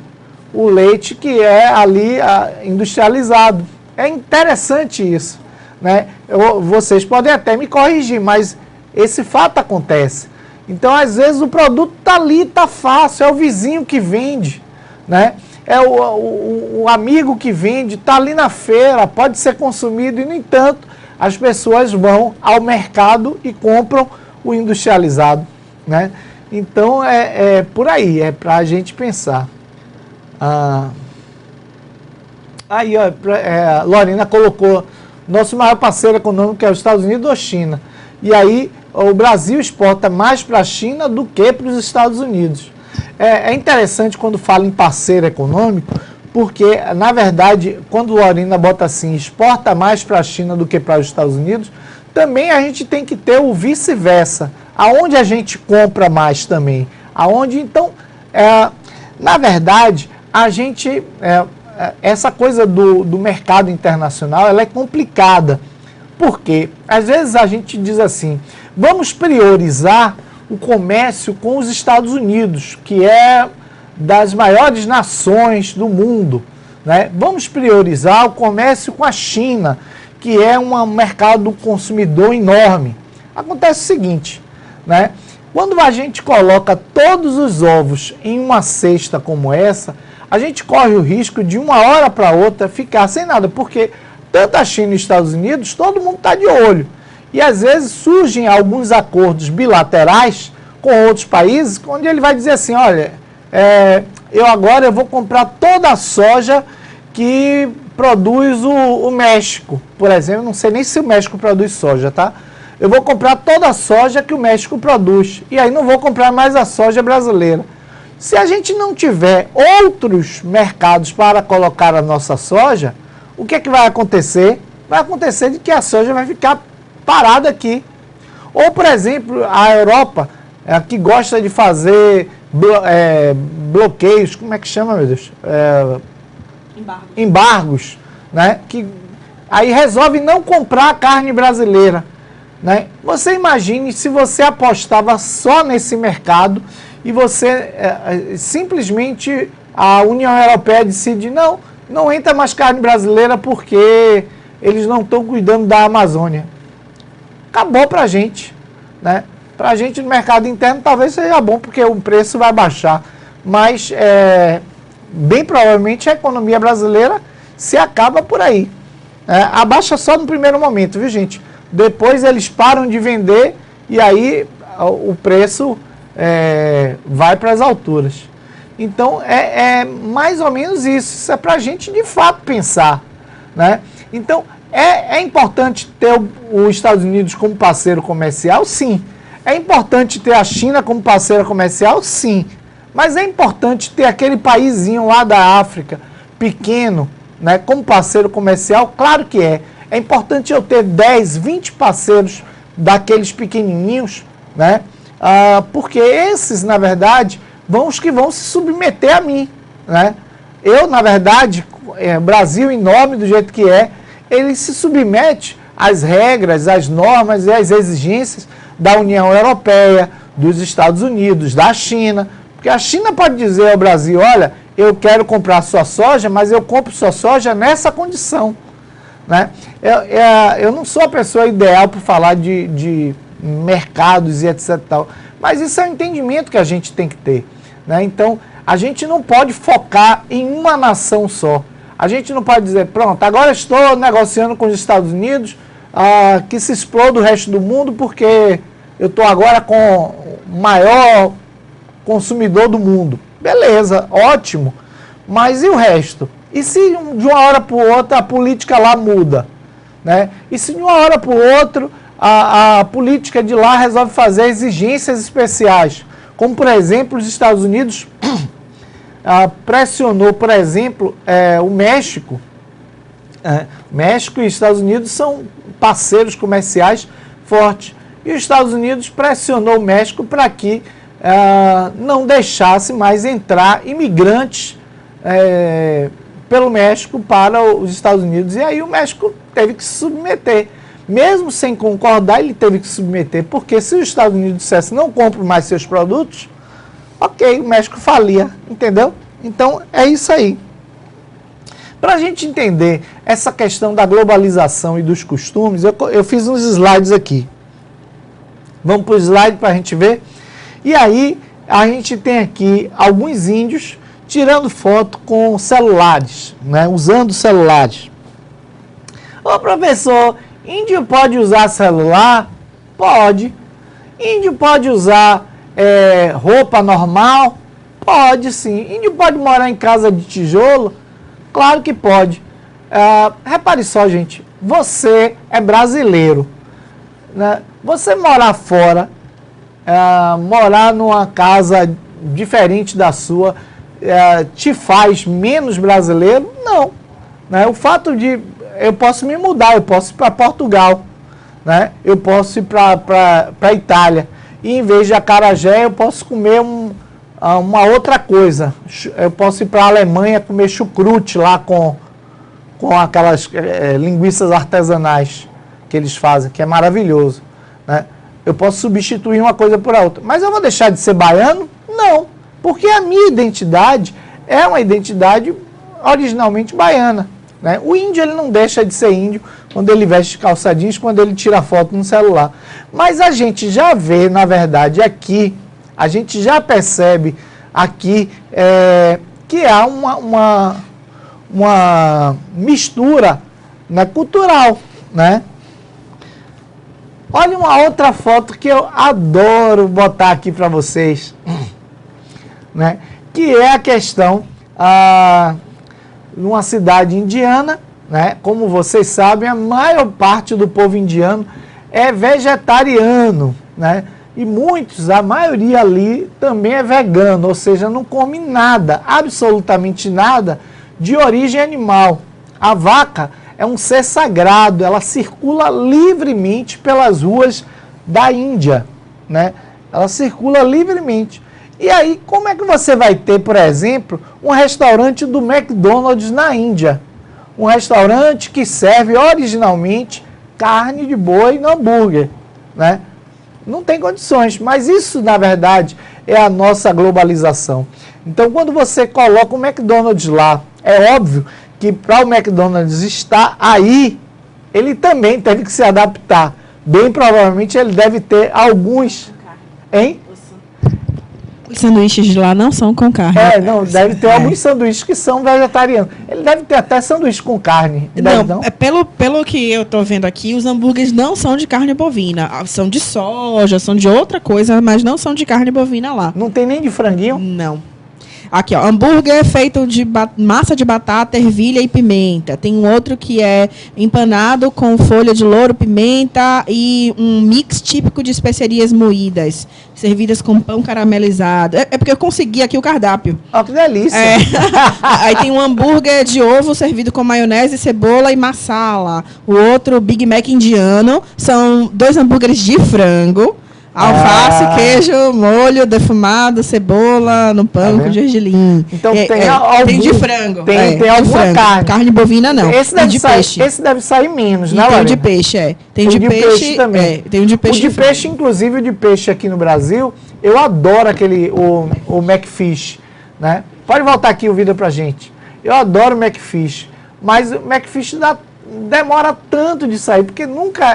O leite que é ali industrializado. É interessante isso, né? Vocês podem até me corrigir, mas esse fato acontece. Então, às vezes, o produto está ali, está fácil, é o vizinho que vende, né? É o amigo que vende, está ali na feira, pode ser consumido e, no entanto, as pessoas vão ao mercado e compram o industrializado, né? Então, por aí, é para a gente pensar. Aí, ó, Lorena colocou, nosso maior parceiro econômico é os Estados Unidos ou China. E aí, o Brasil exporta mais para a China do que para os Estados Unidos. É interessante quando fala em parceiro econômico, porque, na verdade, quando Lorena bota assim, exporta mais para a China do que para os Estados Unidos, também a gente tem que ter o vice-versa. Aonde a gente compra mais também. Aonde, então, na verdade, a gente, essa coisa do mercado internacional, ela é complicada. Porque, às vezes a gente diz assim, vamos priorizar o comércio com os Estados Unidos, que é das maiores nações do mundo, né? Vamos priorizar o comércio com a China, que é um mercado consumidor enorme. Acontece o seguinte, né? Quando a gente coloca todos os ovos em uma cesta como essa, a gente corre o risco de uma hora para outra ficar sem nada, porque tanto a China e os Estados Unidos, todo mundo está de olho. E às vezes surgem alguns acordos bilaterais com outros países, onde ele vai dizer assim, olha, eu vou comprar toda a soja que produz o México, por exemplo. Não sei nem se o México produz soja, tá? Eu vou comprar toda a soja que o México produz. E aí não vou comprar mais a soja brasileira. Se a gente não tiver outros mercados para colocar a nossa soja, o que é que vai acontecer? Vai acontecer de que a soja vai ficar parada aqui. Ou, por exemplo, a Europa, que gosta de fazer bloqueios, como é que chama, meu Deus? Embargos, né? Que aí resolve não comprar a carne brasileira, né? Você imagine se você apostava só nesse mercado e você simplesmente a União Europeia decide não entra mais carne brasileira porque eles não estão cuidando da Amazônia. Acabou pra gente, né? Pra gente no mercado interno talvez seja bom porque o preço vai baixar, mas bem provavelmente a economia brasileira se acaba por aí. Abaixa só no primeiro momento, viu, gente? Depois eles param de vender e aí o preço vai para as alturas. Então, é mais ou menos isso. Isso é para a gente, de fato, pensar, né? Então, é importante ter os Estados Unidos como parceiro comercial? Sim. É importante ter a China como parceira comercial? Sim. Mas é importante ter aquele paísinho lá da África, pequeno, né, como parceiro comercial? Claro que é. É importante eu ter 10, 20 parceiros daqueles pequenininhos, né? Porque esses, na verdade, os que vão se submeter a mim, né? Eu, na verdade, Brasil enorme do jeito que ele se submete às regras, às normas e às exigências da União Europeia, dos Estados Unidos, da China. Porque a China pode dizer ao Brasil, olha, eu quero comprar sua soja, mas eu compro sua soja nessa condição, né? Eu não sou a pessoa ideal para falar de mercados e etc. Tal, mas isso é um entendimento que a gente tem que ter, né? Então, a gente não pode focar em uma nação só. A gente não pode dizer, pronto, agora estou negociando com os Estados Unidos, que se exploda o resto do mundo porque eu estou agora com o maior consumidor do mundo. Beleza, ótimo, mas e o resto? E se de uma hora para outra a política lá muda, né? E se de uma hora para outra a política de lá resolve fazer exigências especiais, como por exemplo os Estados Unidos pressionou, por exemplo, o México. México e Estados Unidos são parceiros comerciais fortes. E os Estados Unidos pressionou o México para que não deixasse mais entrar imigrantes pelo México para os Estados Unidos. E aí o México teve que se submeter. Mesmo sem concordar, ele teve que se submeter, porque se os Estados Unidos dissessem não compro mais seus produtos, ok, o México falia, entendeu? Então é isso aí. Para a gente entender essa questão da globalização e dos costumes, eu fiz uns slides aqui. Vamos para o slide para a gente ver. E aí, a gente tem aqui alguns índios tirando foto com celulares, né? Usando celulares. Ô professor, índio pode usar celular? Pode. Índio pode usar roupa normal? Pode sim. Índio pode morar em casa de tijolo? Claro que pode. Repare só, gente. Você é brasileiro, né? Você morar fora, morar numa casa diferente da sua, te faz menos brasileiro? Não. Né? O fato de eu posso me mudar, eu posso ir para Portugal, né? Eu posso ir para Itália. E em vez de acarajé, eu posso comer uma outra coisa. Eu posso ir para a Alemanha comer chucrute lá com aquelas linguiças artesanais que eles fazem, que é maravilhoso, né? Eu posso substituir uma coisa por outra. Mas eu vou deixar de ser baiano? Não. Porque a minha identidade é uma identidade originalmente baiana, né? O índio, ele não deixa de ser índio quando ele veste calça jeans, quando ele tira foto no celular. Mas a gente já vê, na verdade, aqui, a gente já percebe aqui que há uma mistura, né, cultural, né? Olha uma outra foto que eu adoro botar aqui para vocês, né? Que é a questão numa cidade indiana, né? Como vocês sabem, a maior parte do povo indiano é vegetariano, né? E muitos, a maioria ali também é vegano, ou seja, não come nada, absolutamente nada de origem animal. A vaca é um ser sagrado, ela circula livremente pelas ruas da Índia, né? Ela circula livremente. E aí, como é que você vai ter, por exemplo, um restaurante do McDonald's na Índia? Um restaurante que serve originalmente carne de boi no hambúrguer, né? Não tem condições, mas isso, na verdade, é a nossa globalização. Então, quando você coloca o McDonald's lá, é óbvio que para o McDonald's estar aí, ele também teve que se adaptar. Bem provavelmente ele deve ter alguns, hein? Os sanduíches de lá não são com carne. Não, deve ter alguns sanduíches que são vegetarianos. Ele deve ter até sanduíche com carne. Não, pelo que eu estou vendo aqui, os hambúrgueres não são de carne bovina. São de soja, são de outra coisa, mas não são de carne bovina lá. Não tem nem de franguinho? Não. Aqui, ó, hambúrguer feito de massa de batata, ervilha e pimenta. Tem um outro que é empanado com folha de louro, pimenta e um mix típico de especiarias moídas, servidas com pão caramelizado. É porque eu consegui aqui o cardápio. Ó, que delícia! Aí tem um hambúrguer de ovo servido com maionese, cebola e massala. O outro, Big Mac indiano. São 2 hambúrgueres de frango. Alface, queijo, molho, defumado, cebola, no pão com gergelim. Então tem de frango. Tem alguma carne. Carne bovina não. Esse deve peixe. Esse deve sair menos, né, Tem de peixe, Tem de peixe também. Tem de peixe. O de peixe, inclusive, o de peixe aqui no Brasil, eu adoro o McFish, né? Pode voltar aqui o vídeo pra gente. Eu adoro o McFish, mas o McFish demora tanto de sair, porque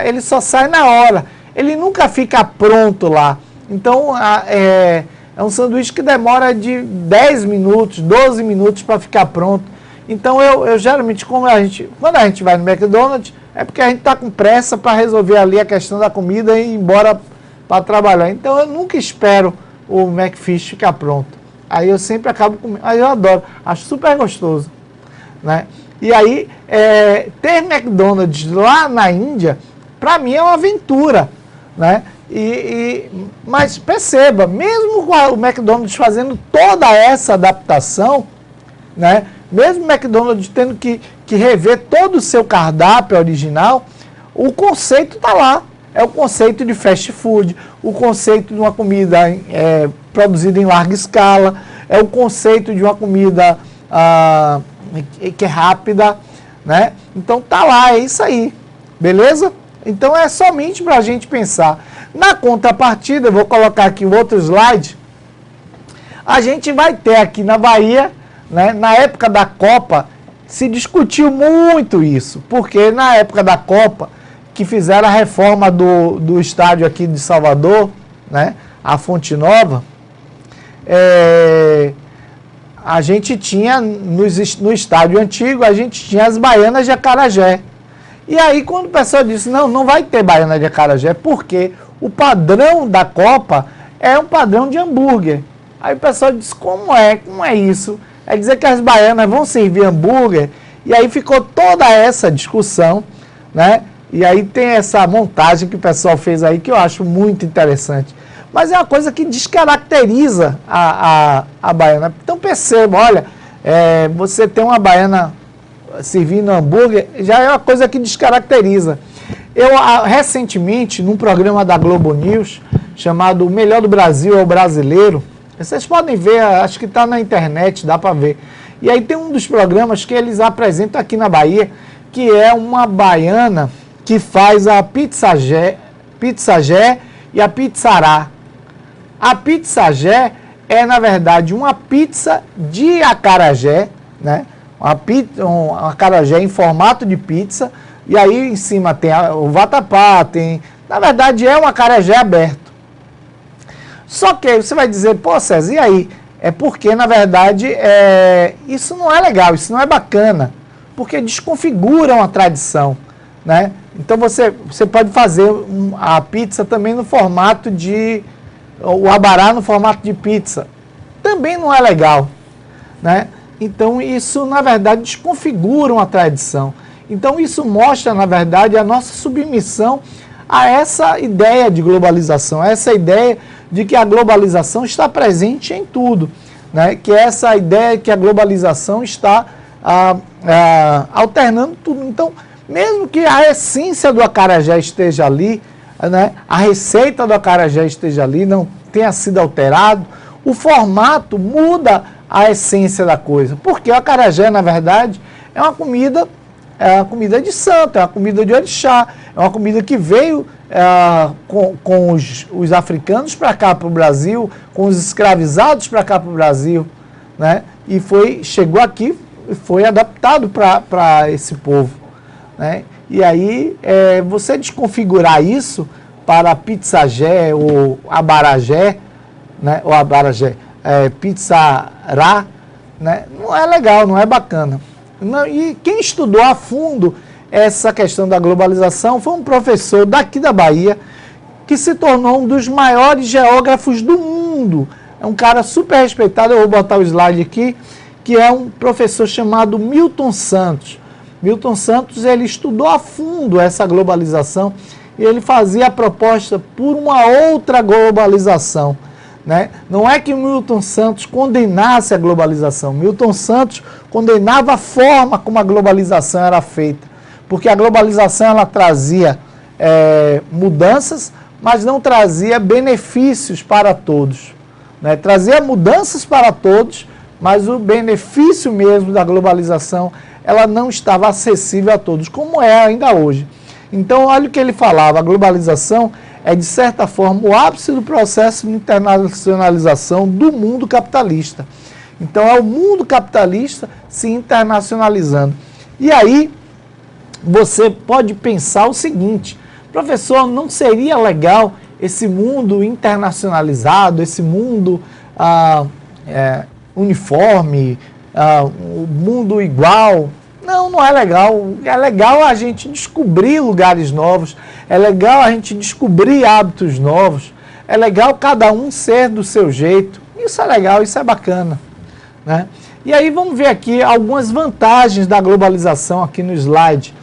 ele só sai na hora. Ele nunca fica pronto lá. Então, é um sanduíche que demora de 10 minutos, 12 minutos para ficar pronto. Então, eu geralmente, quando a gente vai no McDonald's, é porque a gente está com pressa para resolver ali a questão da comida e ir embora para trabalhar. Então, eu nunca espero o McFish ficar pronto. Aí eu sempre acabo comendo. Aí eu adoro, acho super gostoso, né? E aí, ter McDonald's lá na Índia, para mim é uma aventura, né? Mas perceba, mesmo com o McDonald's fazendo toda essa adaptação, né? Mesmo o McDonald's tendo que rever todo o seu cardápio original, o conceito está lá. É o conceito de fast food, o conceito de uma comida produzida em larga escala, é o conceito de uma comida que é rápida, né? Então tá lá, é isso aí, beleza? Então é somente para a gente pensar. Na contrapartida, eu vou colocar aqui o outro slide, a gente vai ter aqui na Bahia, né, na época da Copa, se discutiu muito isso, porque na época da Copa, que fizeram a reforma do estádio aqui de Salvador, né, a Fonte Nova, a gente tinha, no estádio antigo, a gente tinha as baianas de acarajé. E aí, quando o pessoal disse, não vai ter baiana de acarajé, porque o padrão da Copa é um padrão de hambúrguer. Aí o pessoal disse, como é isso? É dizer que as baianas vão servir hambúrguer, e aí ficou toda essa discussão, né? E aí tem essa montagem que o pessoal fez aí, que eu acho muito interessante. Mas é uma coisa que descaracteriza a baiana. Então perceba, olha, você tem uma baiana servindo hambúrguer, já é uma coisa que descaracteriza. Eu, recentemente, num programa da Globo News, chamado O Melhor do Brasil é o Brasileiro, Vocês podem ver, acho que está na internet, dá para ver. E aí tem um dos programas que eles apresentam aqui na Bahia, que é uma baiana que faz a pizzagé e a pizzará. A pizzagé é, na verdade, uma pizza de acarajé, né? Um acarajé em formato de pizza, e aí em cima tem o vatapá, tem... Na verdade, é um acarajé aberto. Só que aí você vai dizer, pô, César, e aí? É porque, na verdade, isso não é legal, isso não é bacana, porque desconfiguram a tradição, né? Então você pode fazer a pizza também no formato de... o abará no formato de pizza. Também não é legal, né? Então isso, na verdade, desconfigura uma tradição. Então isso mostra, na verdade, a nossa submissão a essa ideia de globalização, a essa ideia de que a globalização está presente em tudo, né? Que é essa ideia que a globalização está alternando tudo. Então, mesmo que a essência do acarajé esteja ali, né? A receita do acarajé esteja ali, não tenha sido alterado, o formato muda a essência da coisa. Porque o acarajé, na verdade, é uma comida de santo, é uma comida de orixá, é uma comida que veio com os africanos para cá, para o Brasil, com os escravizados para cá, para o Brasil, né? E chegou aqui e foi adaptado para esse povo, né? E aí, você desconfigurar isso para pizzagé ou abarajé, né? Ou abarajé, pizzará, né? Não é legal, não é bacana. Não, e quem estudou a fundo essa questão da globalização foi um professor daqui da Bahia, que se tornou um dos maiores geógrafos do mundo. É um cara super respeitado, eu vou botar o slide aqui, que é um professor chamado Milton Santos. Milton Santos, ele estudou a fundo essa globalização e ele fazia a proposta por uma outra globalização, né? Não é que Milton Santos condenasse a globalização, Milton Santos condenava a forma como a globalização era feita, porque a globalização ela trazia mudanças, mas não trazia benefícios para todos, né? Trazia mudanças para todos, mas o benefício mesmo da globalização ela não estava acessível a todos, como é ainda hoje. Então, olha o que ele falava, a globalização é, de certa forma, o ápice do processo de internacionalização do mundo capitalista. Então, é o mundo capitalista se internacionalizando. E aí, você pode pensar o seguinte, professor, não seria legal esse mundo internacionalizado, esse mundo uniforme, o mundo igual? Não, não é legal. É legal a gente descobrir lugares novos, é legal a gente descobrir hábitos novos, é legal cada um ser do seu jeito. Isso é legal, isso é bacana, né? E aí vamos ver aqui algumas vantagens da globalização aqui no slide.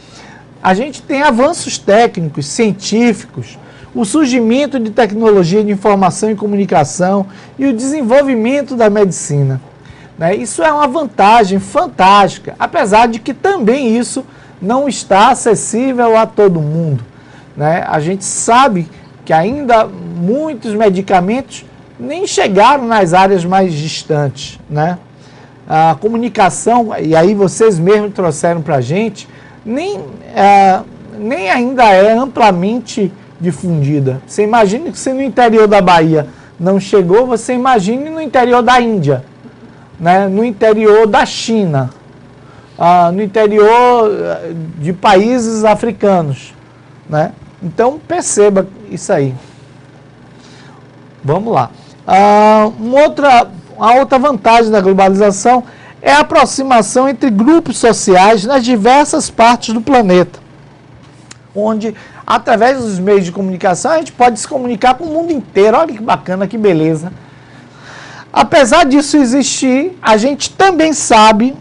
A gente tem avanços técnicos, científicos, o surgimento de tecnologia de informação e comunicação e o desenvolvimento da medicina. Isso é uma vantagem fantástica, apesar de que também isso não está acessível a todo mundo, né? A gente sabe que ainda muitos medicamentos nem chegaram nas áreas mais distantes, né? A comunicação, e aí vocês mesmos trouxeram para a gente, nem ainda é amplamente difundida. Você imagina que se no interior da Bahia não chegou, você imagine no interior da Índia, né, no interior da China, no interior de países africanos, né? Então perceba isso aí. Vamos lá. A outra vantagem da globalização é a aproximação entre grupos sociais nas diversas partes do planeta, onde, através dos meios de comunicação, a gente pode se comunicar com o mundo inteiro. Olha que bacana, que beleza. Apesar disso existir, a gente também sabe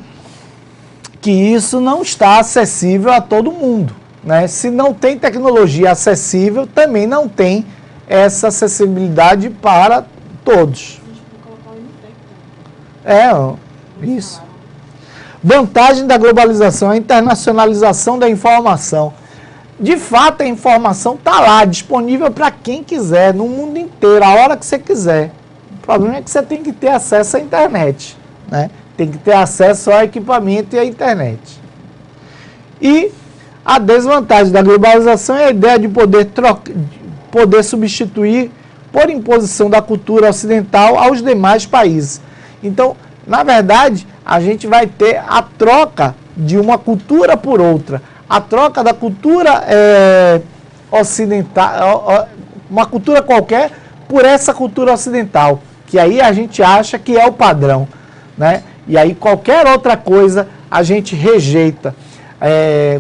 que isso não está acessível a todo mundo, né? Se não tem tecnologia acessível, também não tem essa acessibilidade para todos. Isso. Vantagem da globalização é a internacionalização da informação. De fato, a informação está lá, disponível para quem quiser, no mundo inteiro, a hora que você quiser. problema é que você tem que ter acesso à internet, né? Tem que ter acesso ao equipamento e à internet. E a desvantagem da globalização é a ideia de poder substituir por imposição da cultura ocidental aos demais países. Então, na verdade, a gente vai ter a troca de uma cultura por outra. A troca da cultura ocidental, uma cultura qualquer, por essa cultura ocidental, que aí a gente acha que é o padrão, né? E aí qualquer outra coisa a gente rejeita.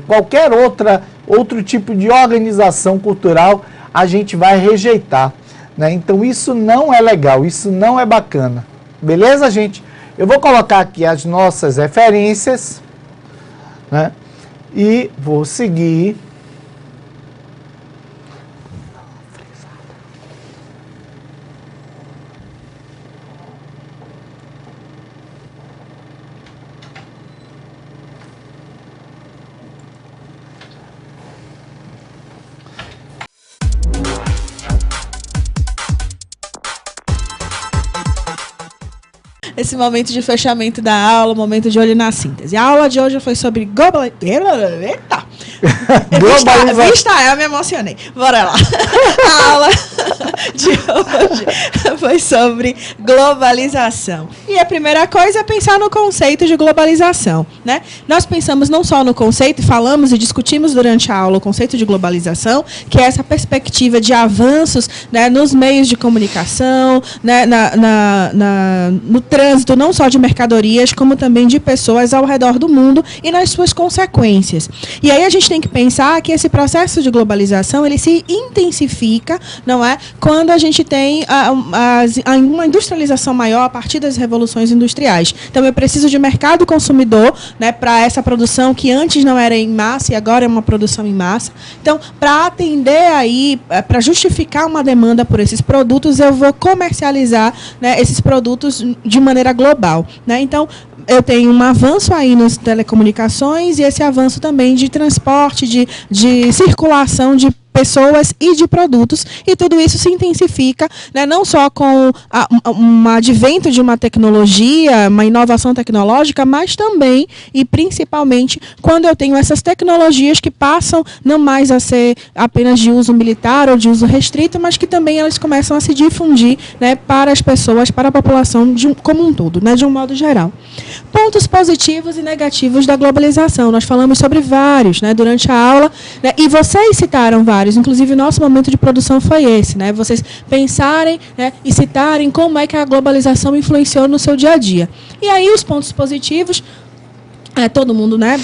Qualquer outro tipo de organização cultural a gente vai rejeitar, né? Então isso não é legal, isso não é bacana. Beleza, gente? Eu vou colocar aqui as nossas referências, né? E vou seguir. Esse momento de fechamento da aula, momento de olho na síntese. A aula de hoje foi sobre Eita! Vista, eu me emocionei. Bora lá. A aula de hoje foi sobre globalização. E a primeira coisa é pensar no conceito de globalização, né? Nós pensamos não só no conceito, falamos e discutimos durante a aula o conceito de globalização, que é essa perspectiva de avanços, né, nos meios de comunicação, né, no trânsito não só de mercadorias, como também de pessoas ao redor do mundo e nas suas consequências. E aí a gente tem que pensar que esse processo de globalização ele se intensifica, não é? Quando a gente tem uma industrialização maior a partir das revoluções industriais. Então eu preciso de mercado consumidor, né, para essa produção que antes não era em massa e agora é uma produção em massa. Então, para atender aí, para justificar uma demanda por esses produtos, eu vou comercializar, né, esses produtos de maneira global, né? Então, eu tenho um avanço aí nas telecomunicações e esse avanço também de transporte, de circulação de pessoas e de produtos, e tudo isso se intensifica, né, não só com um advento de uma tecnologia, uma inovação tecnológica, mas também e principalmente quando eu tenho essas tecnologias que passam não mais a ser apenas de uso militar ou de uso restrito, mas que também elas começam a se difundir, né, para as pessoas, para a população como um todo, né, de um modo geral. Pontos positivos e negativos da globalização. Nós falamos sobre vários, né, durante a aula, né, e vocês citaram vários. Inclusive, o nosso momento de produção foi esse, né? Vocês pensarem, né, e citarem como é que a globalização influenciou no seu dia a dia. E aí, os pontos positivos, todo mundo, né,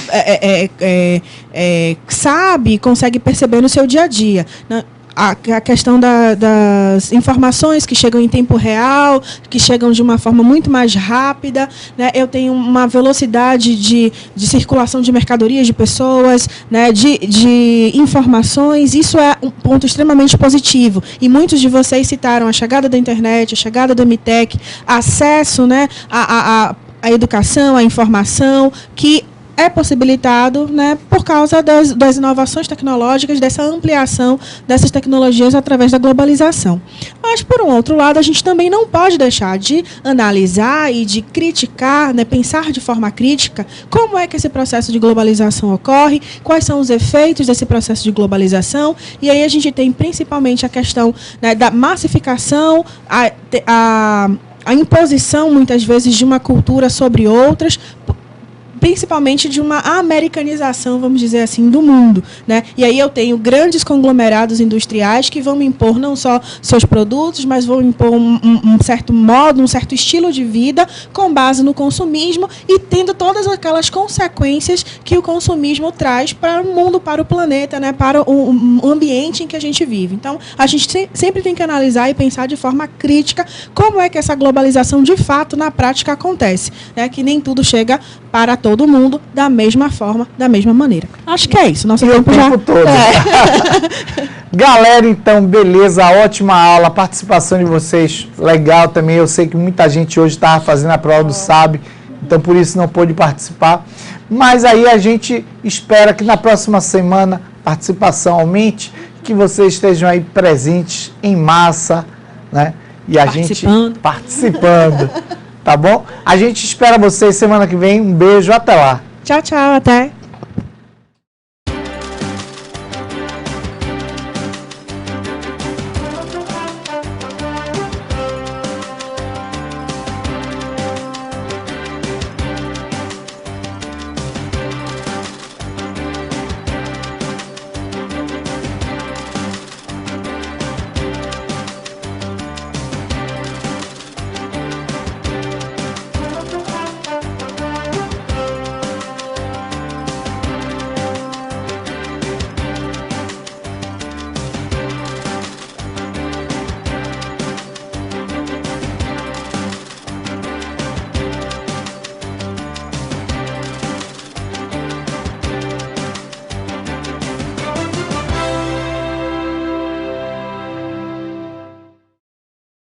sabe, consegue perceber no seu dia a dia, né? A questão das informações que chegam em tempo real, que chegam de uma forma muito mais rápida, né? Eu tenho uma velocidade de circulação de mercadorias, de pessoas, né? de informações. Isso é um ponto extremamente positivo. E muitos de vocês citaram a chegada da internet, a chegada do MTech, acesso, né, à educação, à informação, que é possibilitado, né, por causa das inovações tecnológicas, dessa ampliação dessas tecnologias através da globalização. Mas, por um outro lado, a gente também não pode deixar de analisar e de criticar, né, pensar de forma crítica como é que esse processo de globalização ocorre, quais são os efeitos desse processo de globalização, e aí a gente tem principalmente a questão, né, da massificação, a imposição, muitas vezes, de uma cultura sobre outras, principalmente de uma americanização, vamos dizer assim, do mundo, né? E aí eu tenho grandes conglomerados industriais que vão me impor não só seus produtos, mas vão impor um certo modo, um certo estilo de vida com base no consumismo e tendo todas aquelas consequências que o consumismo traz para o mundo, para o planeta, né? Para o ambiente em que a gente vive. Então, a gente sempre tem que analisar e pensar de forma crítica como é que essa globalização, de fato, na prática acontece, né? Que nem tudo chega para todo mundo da mesma forma, da mesma maneira. Acho que é isso. Nosso tempo já... todo. Galera, então, beleza. Ótima aula. A participação de vocês, legal também. Eu sei que muita gente hoje estava fazendo a prova do SAB, então por isso não pôde participar. Mas aí a gente espera que na próxima semana a participação aumente, que vocês estejam aí presentes em massa, né? e a gente participando. Tá bom? A gente espera vocês semana que vem. Um beijo, até lá. Tchau, tchau, até.